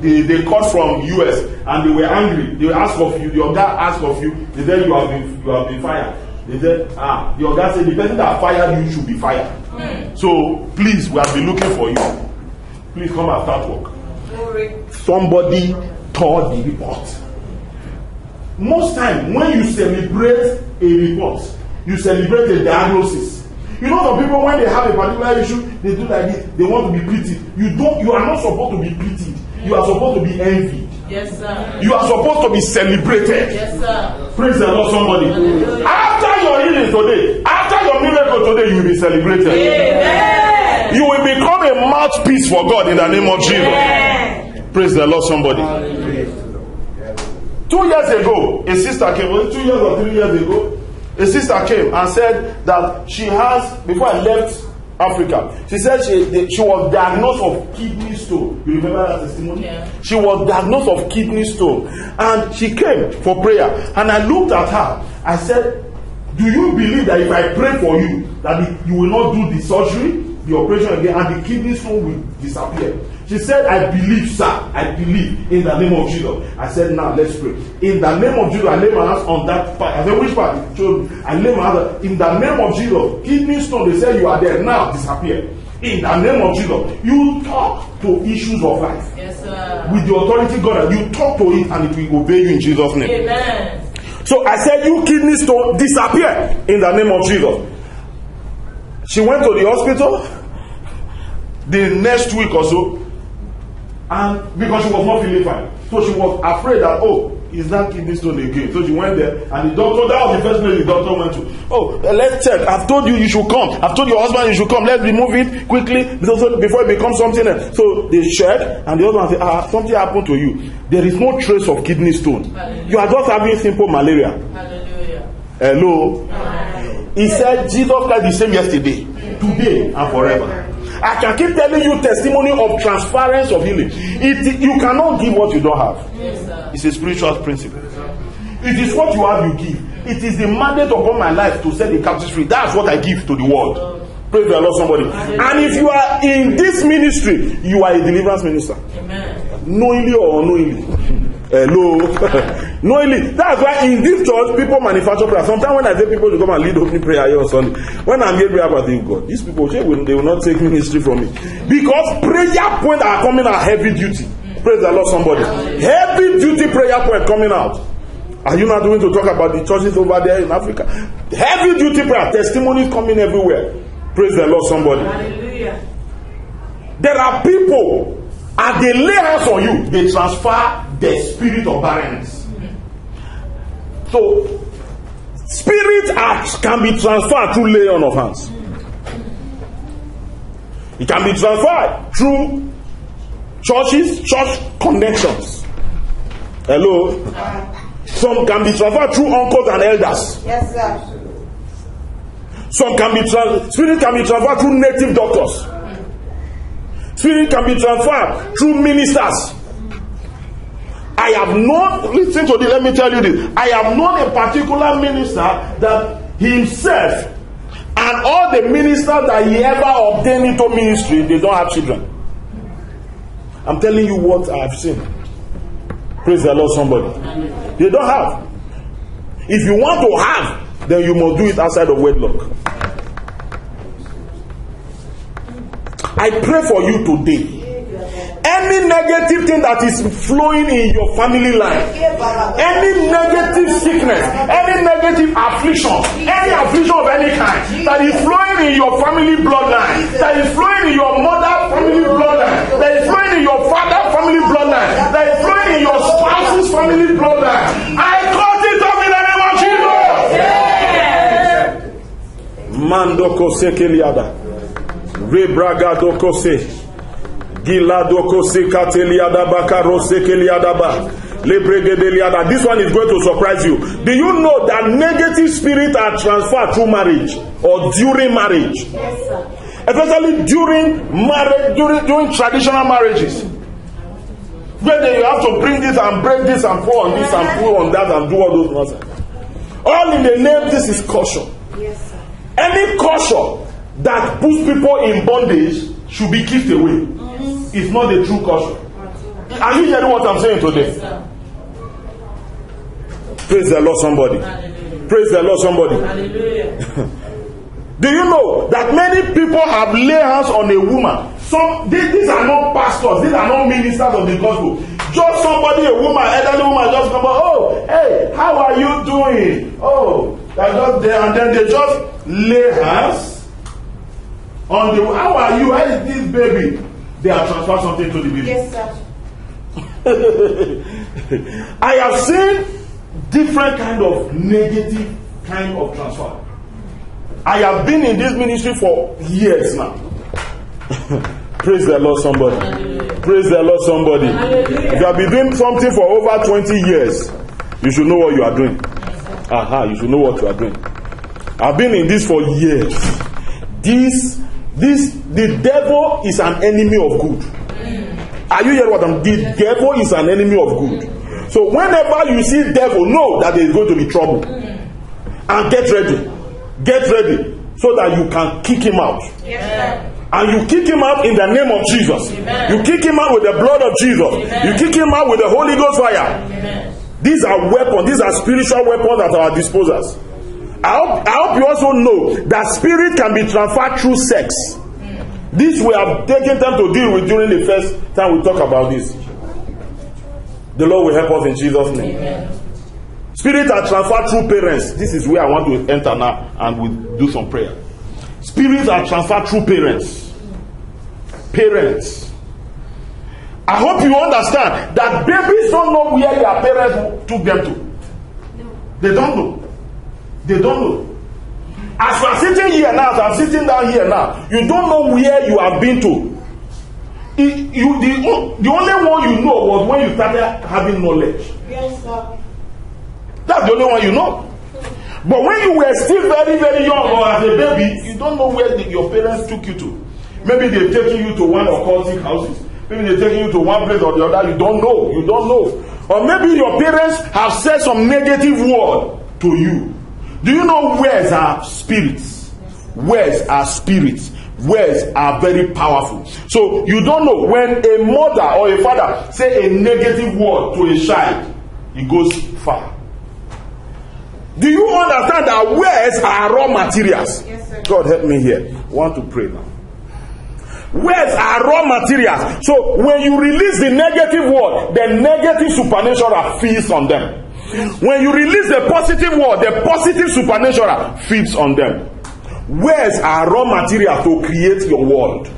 They called from US and they were angry. They asked of you, your guy asked of you, they said you have been fired. They said, your guy said the person that fired you should be fired. So please, we have been looking for you. Please come and start work. Somebody tore the report. Most time when you celebrate a report, you celebrate a diagnosis. You know, some people, when they have a particular issue, they do like this. They want to be pitied. You are not supposed to be pitied. You are supposed to be envied. Yes, sir. You are supposed to be celebrated. Yes, sir. Praise the Lord, somebody. Hallelujah. After your healing today, after your miracle today, you will be celebrated. Amen. You will become a mouthpiece for God in the name of Jesus. Amen. Praise the Lord, somebody. 2 years ago, a sister came. Was it 2 years or 3 years ago? A sister came and said that she has, before I left Africa, she said she was diagnosed of kidney stone. You remember that testimony? Yeah. She was diagnosed of kidney stone, and she came for prayer. And I looked at her. I said, do you believe that if I pray for you, that you will not do the surgery, the operation again, and the kidney stone will disappear? She said, I believe, sir. I believe in the name of Jesus. I said, now let's pray. In the name of Jesus, I lay my hands on that part. I said, which part? I lay my hands. In the name of Jesus, kidney stone, they say you are there now, disappear. In the name of Jesus, you talk to issues of life. Yes, sir. With the authority God, you talk to it and it will obey you in Jesus' name. Amen. So I said, you kidney stone, disappear in the name of Jesus. She went to the hospital the next week or so. And because she was not feeling fine, so she was afraid that, is that kidney stone again? So she went there, and the doctor, that was the first place the doctor went to. Let's check. I've told you should come. I've told your husband you should come. Let's remove it quickly before it becomes something else. So they shared, and the husband said, something happened to you. There is no trace of kidney stone. Hallelujah. You are just having simple malaria. Hallelujah. Hello. Hallelujah. He said, Jesus Christ the same yesterday, today, and forever. I can keep telling you testimony of transference of healing. You cannot give what you don't have. Yes, sir. It's a spiritual principle. It is what you have, you give. It is the mandate upon my life to set the captives free. That's what I give to the world. Praise the Lord, somebody. And if you are in this ministry, you are a deliverance minister. Amen. Knowingly or unknowingly. Hello. Knowingly. That's why in this church, people manufacture prayer. Sometimes when I say people to come and lead opening prayer here on Sunday, when I'm here, I think, God, these people, they will not take ministry from me. Because prayer points are coming out heavy duty. Praise the Lord, somebody. Heavy duty prayer point coming out. Are you not going to talk about the churches over there in Africa? Heavy duty prayer, testimonies coming everywhere. Praise the Lord, somebody. Hallelujah. there are people, as they lay hands on you, they transfer the spirit of barrenness. So, spirit acts can be transferred through laying on of hands. It can be transferred through churches, church connections. Hello? Some can be transferred through uncles and elders. Yes, sir. Some can be spirit can be transferred through native doctors. Spirit can be transferred through ministers. I have known, listen to this, let me tell you this. I have known a particular minister that himself and all the ministers that he ever obtained into ministry, they don't have children. I'm telling you what I have seen. Praise the Lord, somebody. They don't have. If you want to have, then you must do it outside of wedlock. I pray for you today. Any negative thing that is flowing in your family life, any negative sickness, any negative affliction, any affliction of any kind that is flowing in your family bloodline, that is flowing in your mother family bloodline, that is flowing in your father family bloodline, that is flowing in your spouse's family bloodline, I cut it off in the name of Jesus. Mandoko sekeliada, rebraga doko se. This one is going to surprise you. Do you know that negative spirits are transferred through marriage or during marriage? Yes, sir. Especially during marriage, during traditional marriages. Where you have to bring this and break this and pour on this and pour on that and do all those nonsense. All in the name, this is caution. Yes, sir. Any caution that puts people in bondage should be kicked away. It's not the true caution. Are you hearing what I'm saying today? Praise the Lord, somebody. Hallelujah. Praise the Lord, somebody. Do you know that many people have laid hands on a woman? These are not pastors, these are not ministers of the gospel. Just somebody, a woman, elderly woman, just come out, oh, hey, how are you doing? Oh, they're just there, and then they just lay hands on the, how are you? How is this baby? They have transferred something to the baby. Yes, sir. I have seen different kind of negative kind of transfer. I have been in this ministry for years now. Praise the Lord, somebody. Hallelujah. Praise the Lord, somebody. Hallelujah. If you have been doing something for over 20 years, you should know what you are doing. You should know what you are doing. I've been in this for years. The devil is an enemy of good. Are you hearing what I'm saying? The devil is an enemy of good. So whenever you see devil, know that there is going to be trouble. And get ready. Get ready so that you can kick him out. Yes, and you kick him out in the name of Jesus. Amen. You kick him out with the blood of Jesus. Amen. You kick him out with the Holy Ghost fire. Amen. These are weapons. These are spiritual weapons at our disposal. I hope you also know that spirit can be transferred through sex. This we have taken time to deal with during the first time we talk about this. The Lord will help us in Jesus' name. Amen. Spirits are transferred through parents. This is where I want to enter now and we'll do some prayer. Spirits are transferred through parents. Parents. I hope you understand that babies don't know where their parents took them to. They don't know. They don't know. As you are sitting here now, as I'm sitting down here now, you don't know where you have been to. The only one you know was when you started having knowledge. Yes, sir. That's the only one you know. But when you were still very, very young or as a baby, you don't know where your parents took you to. Maybe they're taking you to one occultic houses. Maybe they're taking you to one place or the other. You don't know. You don't know. Or maybe your parents have said some negative word to you. Do you know words are spirits? Words are spirits. Words are very powerful. So you don't know when a mother or a father say a negative word to a child, it goes far. Do you understand that words are raw materials? Yes, sir. God help me here. I want to pray now. Words are raw materials. So when you release the negative word, the negative supernatural feeds on them. When you release the positive word, the positive supernatural feeds on them. Words are raw material to create your world.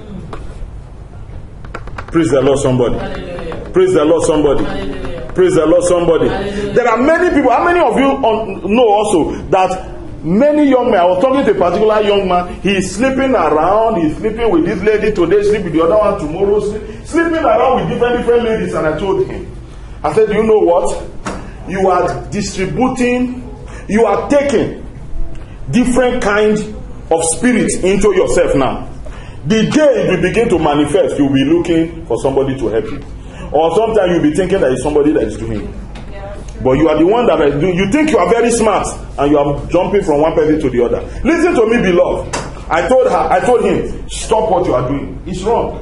Praise the Lord, somebody. Hallelujah. Praise the Lord, somebody. Hallelujah. Praise the Lord, somebody. Hallelujah. There are many people. How many of you know also that many young men, I was talking to a particular young man, he is sleeping around, he's sleeping with this lady today, sleep with the other one tomorrow, sleeping around with different ladies. And I told him, I said, do you know what? You are distributing, you are taking different kinds of spirits into yourself now. The day you begin to manifest, you'll be looking for somebody to help you. Or sometimes you'll be thinking that it's somebody that is doing it. But you are the one that is doing. You think you are very smart and you are jumping from one person to the other. Listen to me, beloved. I told him, stop what you are doing. It's wrong.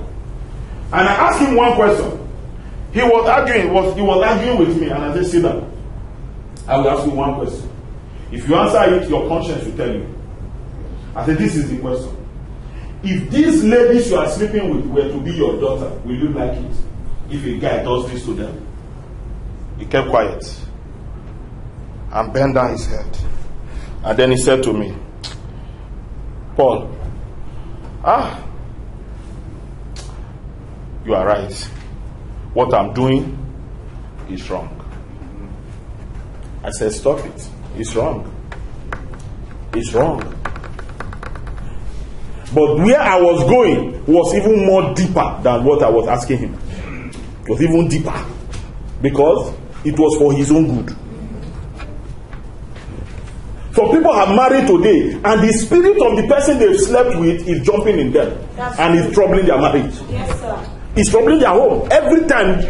And I asked him one question. He was arguing with me, and I said, sit down. I will ask you one question. If you answer it, your conscience will tell you. I said, this is the question. If these ladies you are sleeping with were to be your daughter, will you like it? If a guy does this to them? He kept quiet and bent down his head. And then he said to me, Paul, you are right. What I'm doing is wrong. I said, stop it. It's wrong. It's wrong. But where I was going was even more deeper than what I was asking him. It was even deeper. Because it was for his own good. Some people have married today, and the spirit of the person they've slept with is jumping in them. And is troubling their marriage. Yes, sir. It's troubling their home. Every time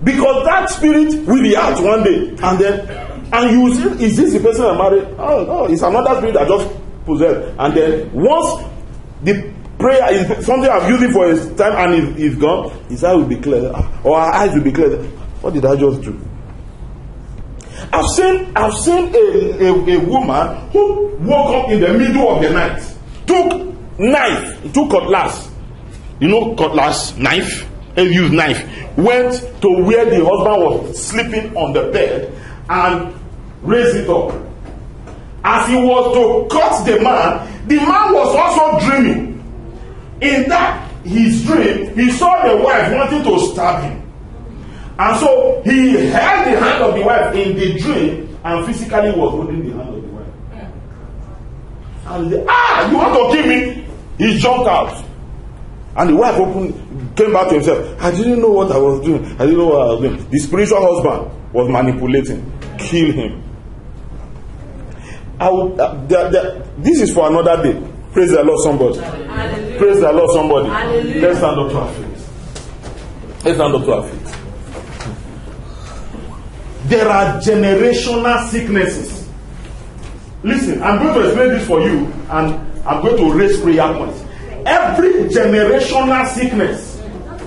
because that spirit will be out one day, and you see, is this the person I married? Oh, no, it's another spirit that just possessed. And then once the prayer is something I've used it for a time and it's gone, his eye will be clear, or our eyes will be clear. What did I just do? I've seen a woman who woke up in the middle of the night, took cutlass, cutlass, knife, and used knife, went to where the husband was sleeping on the bed and raised it up. As he was to cut the man was also dreaming. In that his dream, he saw the wife wanting to stab him. And so he held the hand of the wife in the dream and physically was holding the hand of the wife. And he said, you want to kill me? He jumped out. And the wife came back to himself. I didn't know what I was doing. The spiritual husband was manipulating. Kill him. This is for another day. Praise the Lord, somebody. Hallelujah. Praise the Lord, somebody. Hallelujah. Let's stand up to our feet. Let's stand up to our feet. There are generational sicknesses. Listen, I'm going to explain this for you, and I'm going to raise prayer points. Every generational sickness,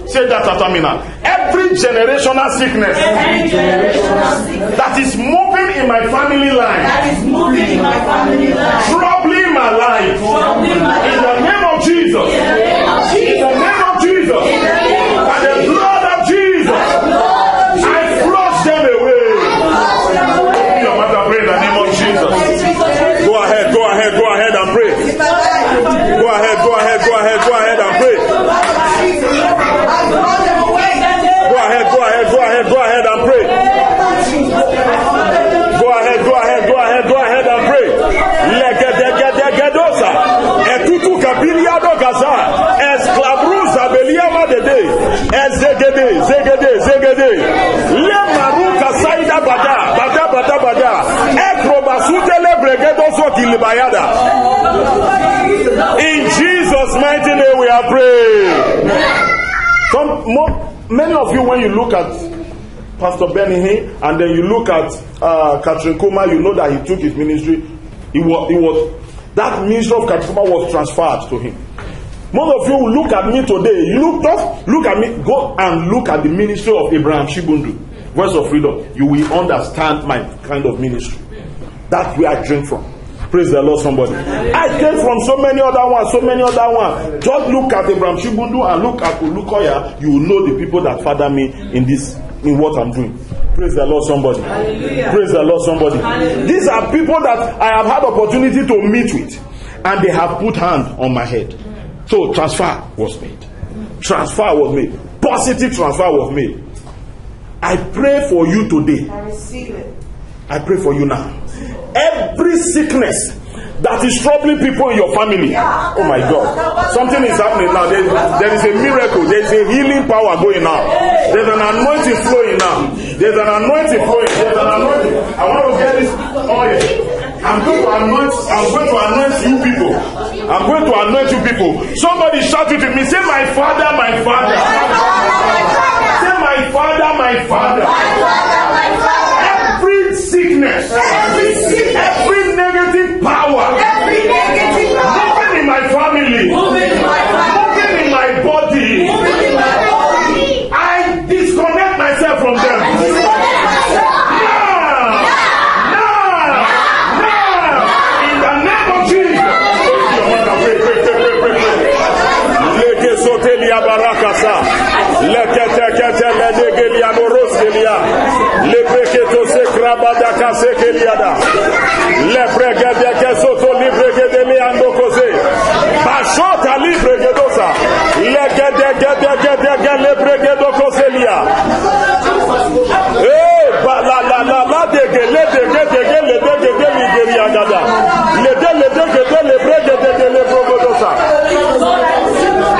say that after me now. Every generational sickness, that is moving in my family line, troubling my life, in the name of Jesus, in the name of Jesus, by the blood of Jesus, I flush them away. No matter, pray in the name of Jesus. Go ahead and pray. Go ahead and pray. Go ahead and pray. Go ahead and pray. Legedegedegedosa. Etutu kapiliado gaza. Esclabruza beliama dede. Zegede. Le maruka saida bada. Ekrobasutele bregedo so kilibayada. In Jesus' mighty name we are praying. Many of you, when you look at Pastor Benny Hinn, and then you look at Catherine Kuma, you know that he took his ministry. That ministry of Catherine Kuma was transferred to him. Most of you look at me today. Look at me. Go and look at the ministry of Abraham Shibundu, Voice of Freedom. You will understand my kind of ministry. That's where I drink from. Praise the Lord, somebody. I came from so many other ones. Just look at Abraham Shibundu and look at Ulukoya. You will know the people that father me in what I'm doing. Praise the Lord, somebody. Hallelujah. Praise the Lord, somebody. Hallelujah. These are people that I have had opportunity to meet with, and they have put hand on my head. So transfer was made. But positive transfer was made. I pray for you today. I receive it. I pray for you now. Every sickness that is troubling people in your family. Oh my God. Something is happening now. There is a miracle. There is a healing power going now. There's an anointing flowing now. There's an anointing flowing. There's an anointing. I want to get this oil. I'm going to anoint you people. I'm going to anoint you people. Somebody shout it to me. Say, my Father, my Father. Say, my Father, my Father. Every sickness, every negative power, moving in my family, moving in my body, I disconnect myself from them.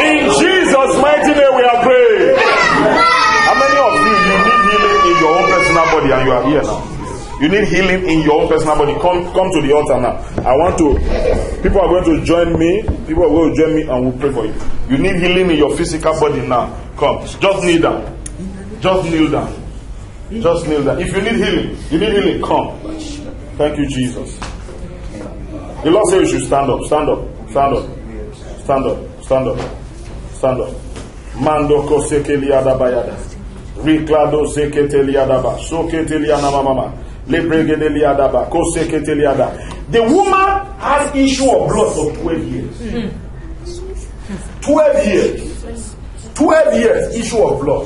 In Jesus' mighty name we are praying. How many of you need healing in your own personal body and you are here now? You need healing in your own personal body. Come to the altar now. People are going to join me. People are going to join me and we'll pray for you. You need healing in your physical body now. Come. Just kneel down. Just kneel down. Just kneel down. If you need healing, come. Thank you, Jesus. The Lord says you should stand up. Stand up. Stand up. Stand up. Stand up. Stand up. Mando kosekeliada bayada. Riklado seketeliada. Soketeliana mama. The woman has issue of blood for 12 years. 12 years. 12 years issue of blood.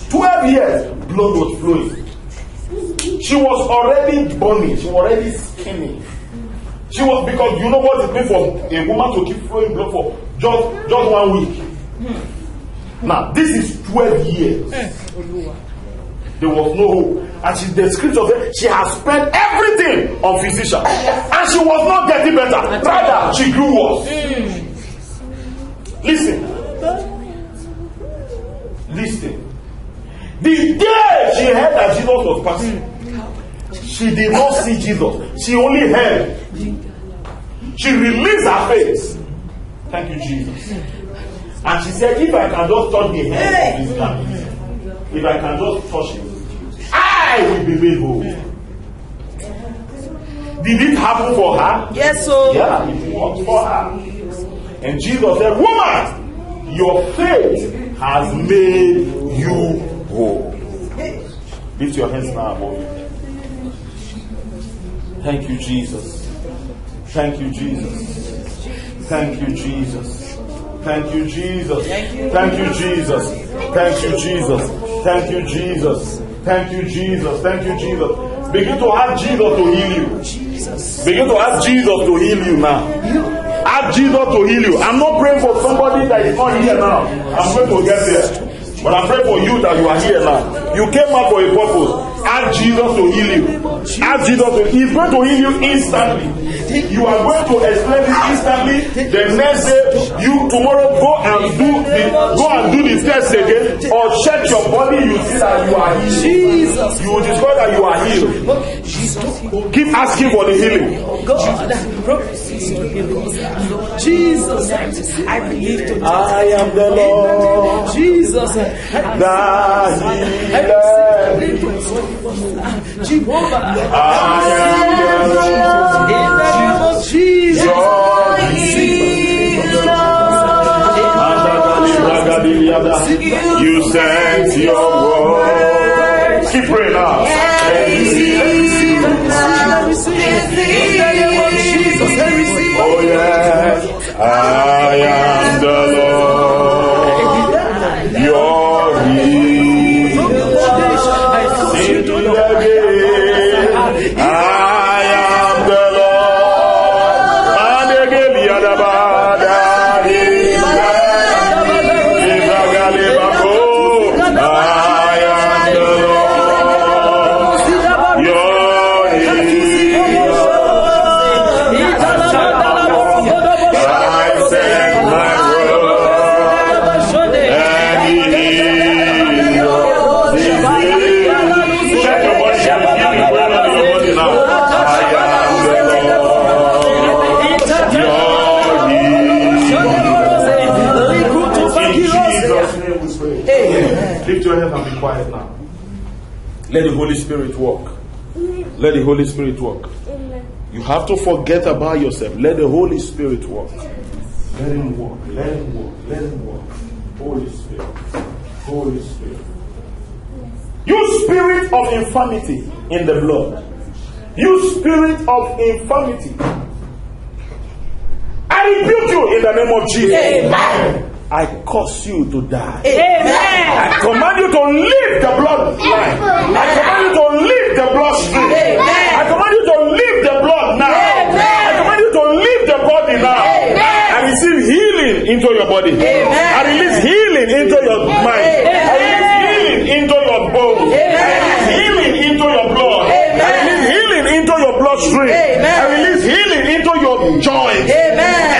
12 years blood was flowing. She was already burning. She was already skinny. She was, because you know what it means for a woman to keep flowing blood for just 1 week. Now this is 12 years. There was no hope. And the scripture said she has spent everything on physician. And she was not getting better. Rather, she grew worse. Listen. Listen. The day she heard that Jesus was passing, she did not see Jesus. She only heard. She released her faith. Thank you, Jesus. And she said, if I can just touch the hem of his garment, if I can just touch him, I will be made whole. Did it happen for her? Yes, sir. Yeah, it worked for her. And Jesus said, woman, your faith has made you whole. Lift your hands now above you. Thank you, Jesus. Thank you, Jesus. Thank you, Jesus. Thank you, Jesus. Thank you, Jesus. Thank you, Jesus. Thank you, Jesus. Thank you, Jesus. Thank you, Jesus. Begin to ask Jesus to heal you. Begin to ask Jesus to heal you now. Ask Jesus to heal you. I'm not praying for somebody that is not here now. I'm going to get there. But I'm praying for you that you are here now. You came out for a purpose. Ask Jesus to heal you. Ask Jesus to. He's going to heal you instantly. You are going to explain it instantly. The next day, you tomorrow go and do the test again, or check your body. You see that you are healed. Jesus. You will discover that you are healed. Keep asking for the healing. God, Jesus, I believe today. I am the Lord. Jesus, that healer. Jehovah, I am the Lord. In the name of Jesus. You sent your word. Keep praying now. Oh yes, I am the Lord. Your healer. I am the Lord. And again the other bad. Lift your hands and be quiet now. Let the Holy Spirit walk. Let the Holy Spirit walk. You have to forget about yourself. Let the Holy Spirit walk. Let him walk. Let him walk. Let him walk. Holy Spirit. Holy Spirit. You spirit of infirmity in the blood. You spirit of infirmity. I rebuke you in the name of Jesus. Amen. I cause you to die. Amen. I command you to leave the bloodline. I command you to leave the bloodstream. I command you to leave the blood now. I command you to leave the body now. I receive healing into your body. I release healing into your mind. I release healing into your bones. I release healing into your blood. I release healing into your bloodstream. I release healing into your joints.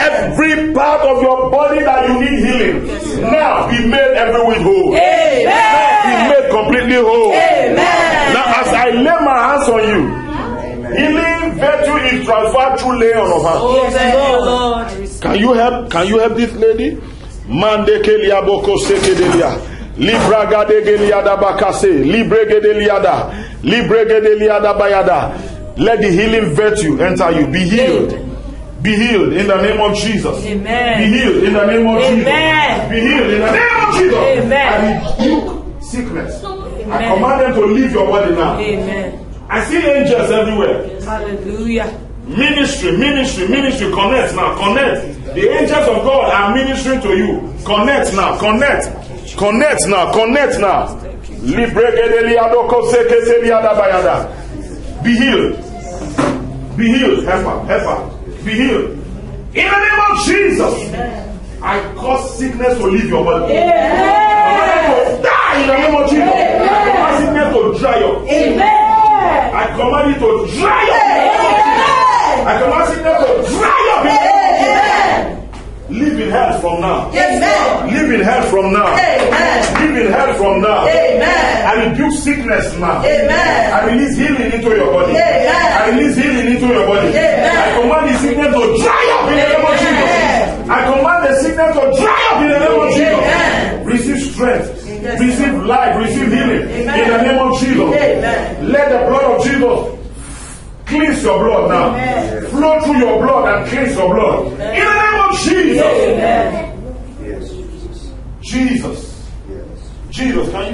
Every part of your body that you need healing, now be made everywhere whole. Be made completely whole. Now as I lay my hands on you, healing virtue is transferred through laying on of hands. Can you help this lady? Mande kelia boko sekedelia. Libraga de geliada bakase. Librege de liada. Librege de liada bayada. Let the healing virtue enter you. Be healed. Be healed in the name of Jesus. Amen. Be healed in the name of Jesus. Be healed in the name of Jesus. Amen. I rebuke sickness. Amen. I command them to leave your body now. Amen. I see angels everywhere. Yes. Hallelujah. Ministry. Connect now. Connect. The angels of God are ministering to you. Connect now. Connect now. Be healed. Be healed. Help her. Be healed. In the name of Jesus. Amen. I cause sickness to leave your body. Amen. Die in the name of Jesus. Amen. I command sickness to dry up. Amen. I command it to dry up. Amen. I command sickness to dry up. Amen. Live in health from now. Amen. Live in health from now. Amen. Live in health from now. Amen. I rebuke sickness now. Amen. I release healing into your body. Amen. I release healing into your body. Amen. I command the sickness to dry up in the name of Jesus. I command the sickness to dry up in the name of Jesus. Amen. Receive strength. Yes. Receive life. Receive healing. Amen. In the name of Jesus. Amen. Let the blood of Jesus cleanse your blood now. Amen. Flow through your blood and cleanse your blood. Amen. In the name of Jesus. Amen. Yes, Jesus. Jesus, can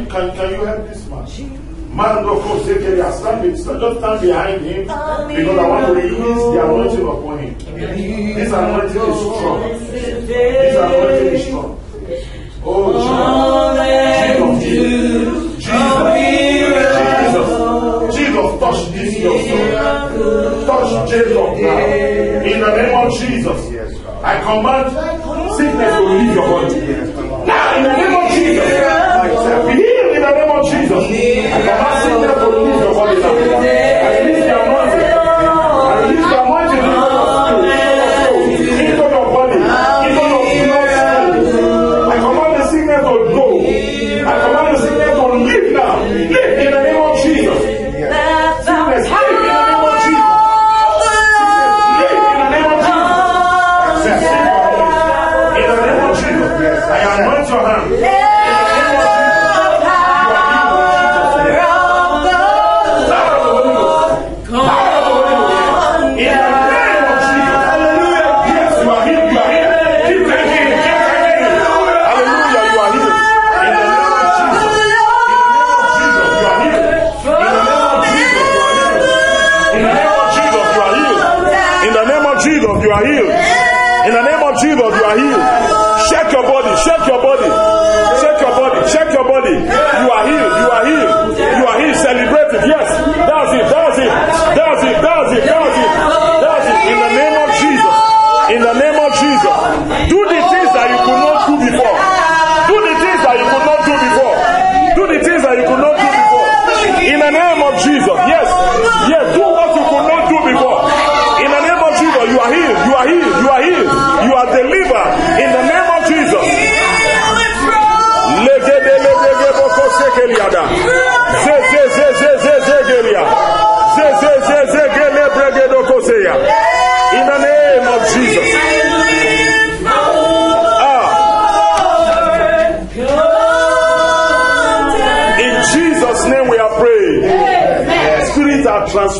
you help this man? Just stand behind him because I want to release the anointing upon him. This anointing is strong. This anointing is strong. Oh, Jesus, touch this yourself. Touch Jacob now. In the name of Jesus, I command sickness to leave your body. Now, in the name of Jesus, be healed in the name of Jesus. I command sickness to leave your body now. I release the anointing. I release the anointing into your body, into your blood. I command the sickness to go. I command the sickness to leave now. Live in the name of Jesus. Sickness, live in the name of Jesus. I anoint your hand.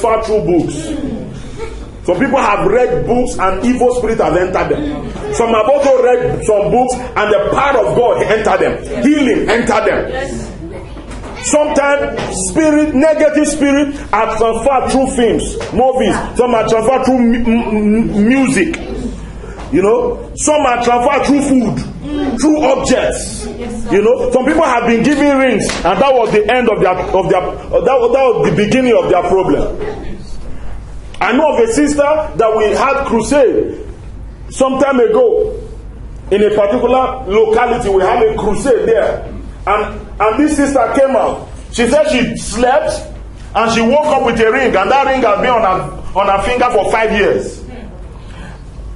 transferred through books. Some people have read books and evil spirit have entered them. Some have also read some books and the power of God entered them. Healing entered them. Sometimes negative spirit are transferred through films, movies. Some are transferred through music. You know, some are transferred through food, through objects. You know, some people have been given rings, and that was the end of their that was the beginning of their problem. I know of a sister that we had crusade some time ago in a particular locality. We had a crusade there, and this sister came out. She said she slept and she woke up with a ring, and that ring has been on her finger for 5 years.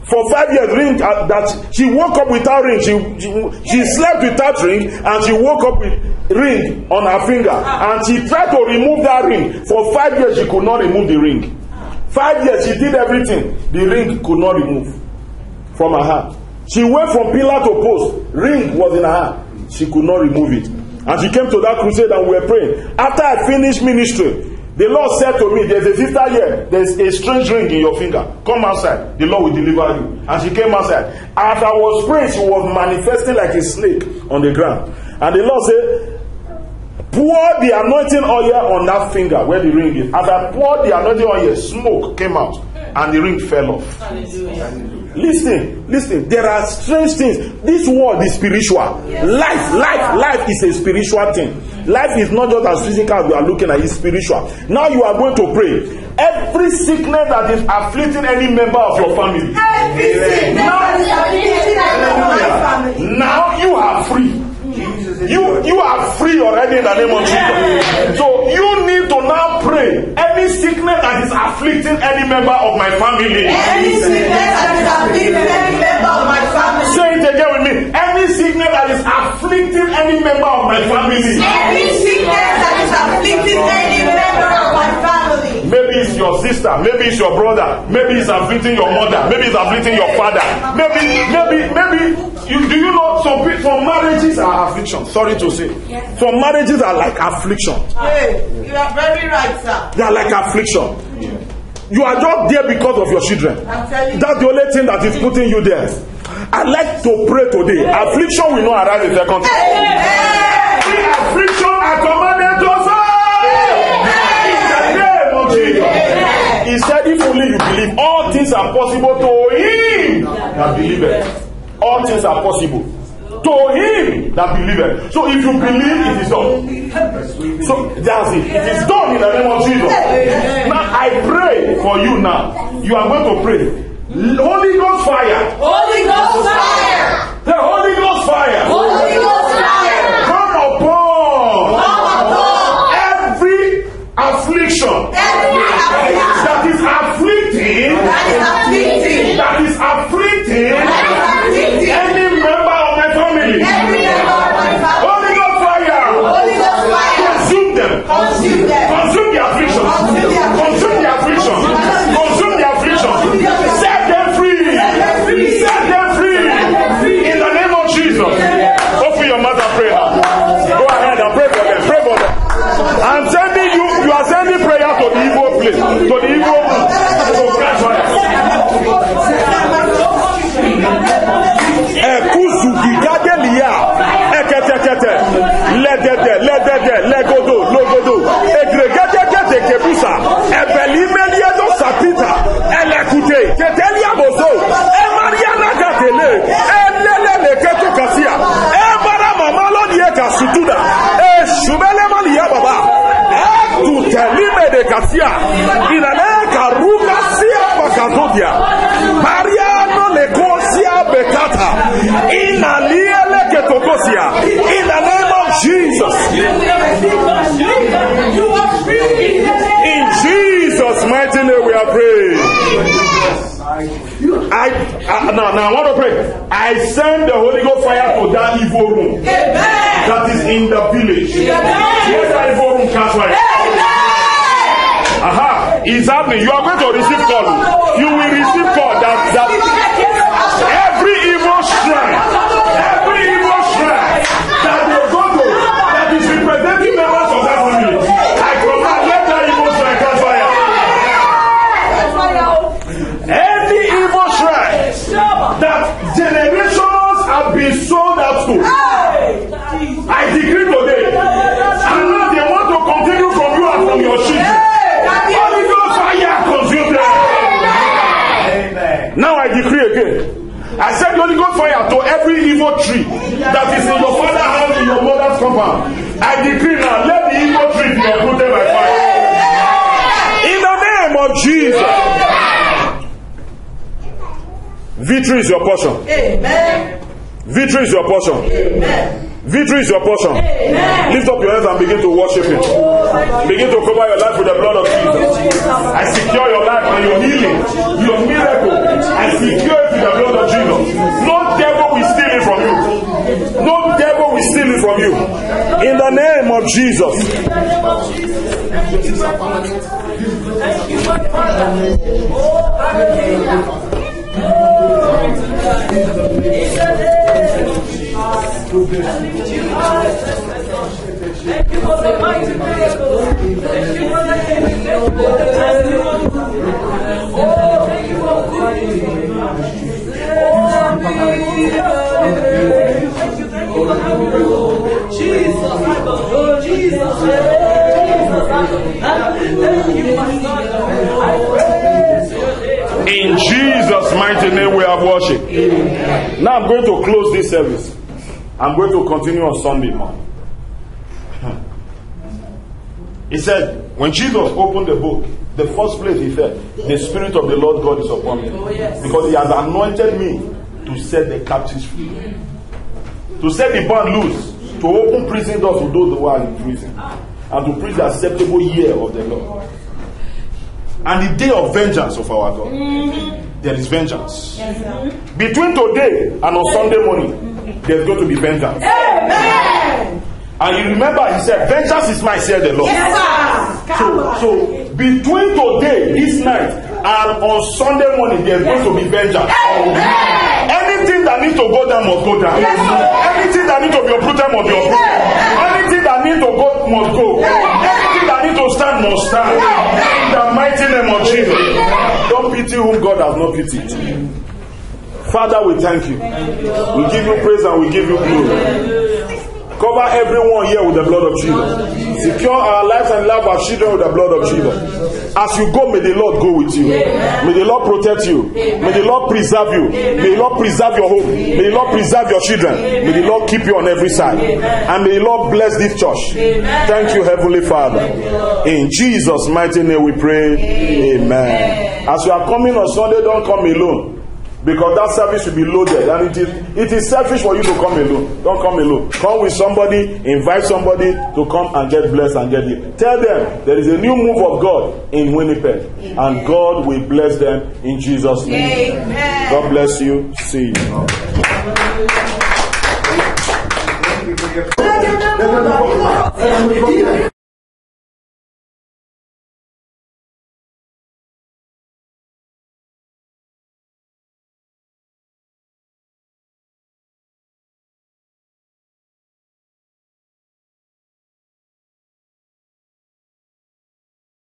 For 5 years, ring that she woke up without ring. She slept without ring, and she woke up with ring on her finger. And she tried to remove that ring. For 5 years, she could not remove the ring. 5 years, she did everything. The ring could not remove from her hand. She went from pillar to post. Ring was in her hand. She could not remove it. And she came to that crusade and we were praying. After I finished ministry, the Lord said to me, there's a sister here, there's a strange ring in your finger. Come outside, the Lord will deliver you. And she came outside. As I was praying, she was manifesting like a snake on the ground. And the Lord said, pour the anointing oil on that finger where the ring is. As I poured the anointing oil, smoke came out and the ring fell off. Hallelujah. Listen, there are strange things. This world is spiritual. Yes. Life is a spiritual thing. Life is not just as physical as we are looking at, it's spiritual. Now you are going to pray. Every sickness that is afflicting any member of your family. Now you are free. You are free already in the name of Jesus. So you need to now pray. Any sickness that is afflicting any member of my family. Any sickness that is afflicting any member of my family. Say it again with me. Any sickness that is afflicting any member of my family. Any sickness that is afflicting any member of my family. Maybe it's your sister, maybe it's your brother, maybe it's afflicting your mother, maybe it's afflicting your father, maybe do you know some marriages are affliction? Sorry to say, some marriages are like affliction. Hey, you are very right, sir. They are like affliction. You are just there because of your children. That's the only thing that is putting you there. I'd like to pray today. Affliction will not arise in second time. Affliction are commanded to us. He said, if only you believe, all things are possible to him that believeth. All things are possible to him that believeth. So if you believe, it is done. So that's it. It is done in the name of Jesus. Now I pray for you now. You are going to pray. Holy Ghost fire. Holy Ghost fire. The Holy Ghost fire. Holy Ghost fire. Come upon every affliction. That is afflicting any member of my family. Holy Ghost fire. Consume them. Consume the affliction. Consume the affliction. Consume the affliction. Set them free. Set them free. In the name of Jesus. Open your mouth and pray now. Go ahead and pray for them. Pray for them. I'm sending you. You are sending prayer to the evil place. To the evil room. To catch fire. Ekuzu gigadelia. Eketekete. Ledede. Legodo. Logodo. Egregete kebusa. Ebelimeliado sapita. Elekute. Ketelia bozo. Emariana gatele. Elele ketu kasia. Ebara mamalo dieka sutuda. Shubele malia baba. Tu telime de kasia. Inane karuka sia pakatodia. Mariano lekosia bekata. Inaliele ketokosia. In the name of Jesus. In Jesus' mighty name we are praying. Now I want to pray. I send the Holy Ghost fire to that evil room. That is in the village. Where's that evil room catch fire? Aha, it's happening. You are going to receive call. You will receive call that every evil shrine that you go to that is representing members of that family. I command let that evil shrine catch fire. compound. I decree now, let the evil tree be uprooted by fire. In the name of Jesus. Victory is your portion. Amen. Victory is your portion. Amen. Victory is your portion. Amen. Lift up your hands and begin to worship Him. Begin to cover your life with the blood of Jesus. I secure your life and your healing, your miracle. I secure it with the blood of Jesus. No devil will steal it from you. No devil will steal it from you. In the name of Jesus. Thank you for the mighty miracle. Thank you for the thank you for In Jesus' mighty name we have worship. Now I'm going to close this service. I'm going to continue on Sunday morning. He said, when Jesus opened the book, the first place he said, the Spirit of the Lord God is upon me. Because He has anointed me to set the captives free. To set the bound loose. To open prison doors to those who are in prison. And to preach the acceptable year of the Lord. And the day of vengeance of our God. There is vengeance. Between today and on Sunday morning, there's going to be vengeance. Amen. And you remember he said, vengeance is mine, said the Lord. Yes, So between today, this night, and on Sunday morning, there's going to be vengeance. Amen. Anything that needs to go down must go down. Yes, anything that needs to be uprooted must be uprooted. Anything that needs to go must go. Anything that needs to stand must stand. In the mighty name of Jesus. Don't pity whom God has not pitied. Father, we thank you. We give you praise and we give you glory. Cover everyone here with the blood of Jesus. Secure our lives and love our children with the blood of Jesus. As you go, may the Lord go with you. May the Lord protect you. May the Lord preserve you. May the Lord preserve your home. May the Lord preserve your children. May the Lord keep you on every side. And may the Lord bless this church. Thank you, Heavenly Father. In Jesus' mighty name we pray. Amen. As you are coming on Sunday, don't come alone. Because that service will be loaded, and it is selfish for you to come alone. Don't come alone. Come with somebody, invite somebody to come and get blessed and get healed. Tell them there is a new move of God in Winnipeg. Amen. And God will bless them in Jesus' name. Amen. God bless you. See you.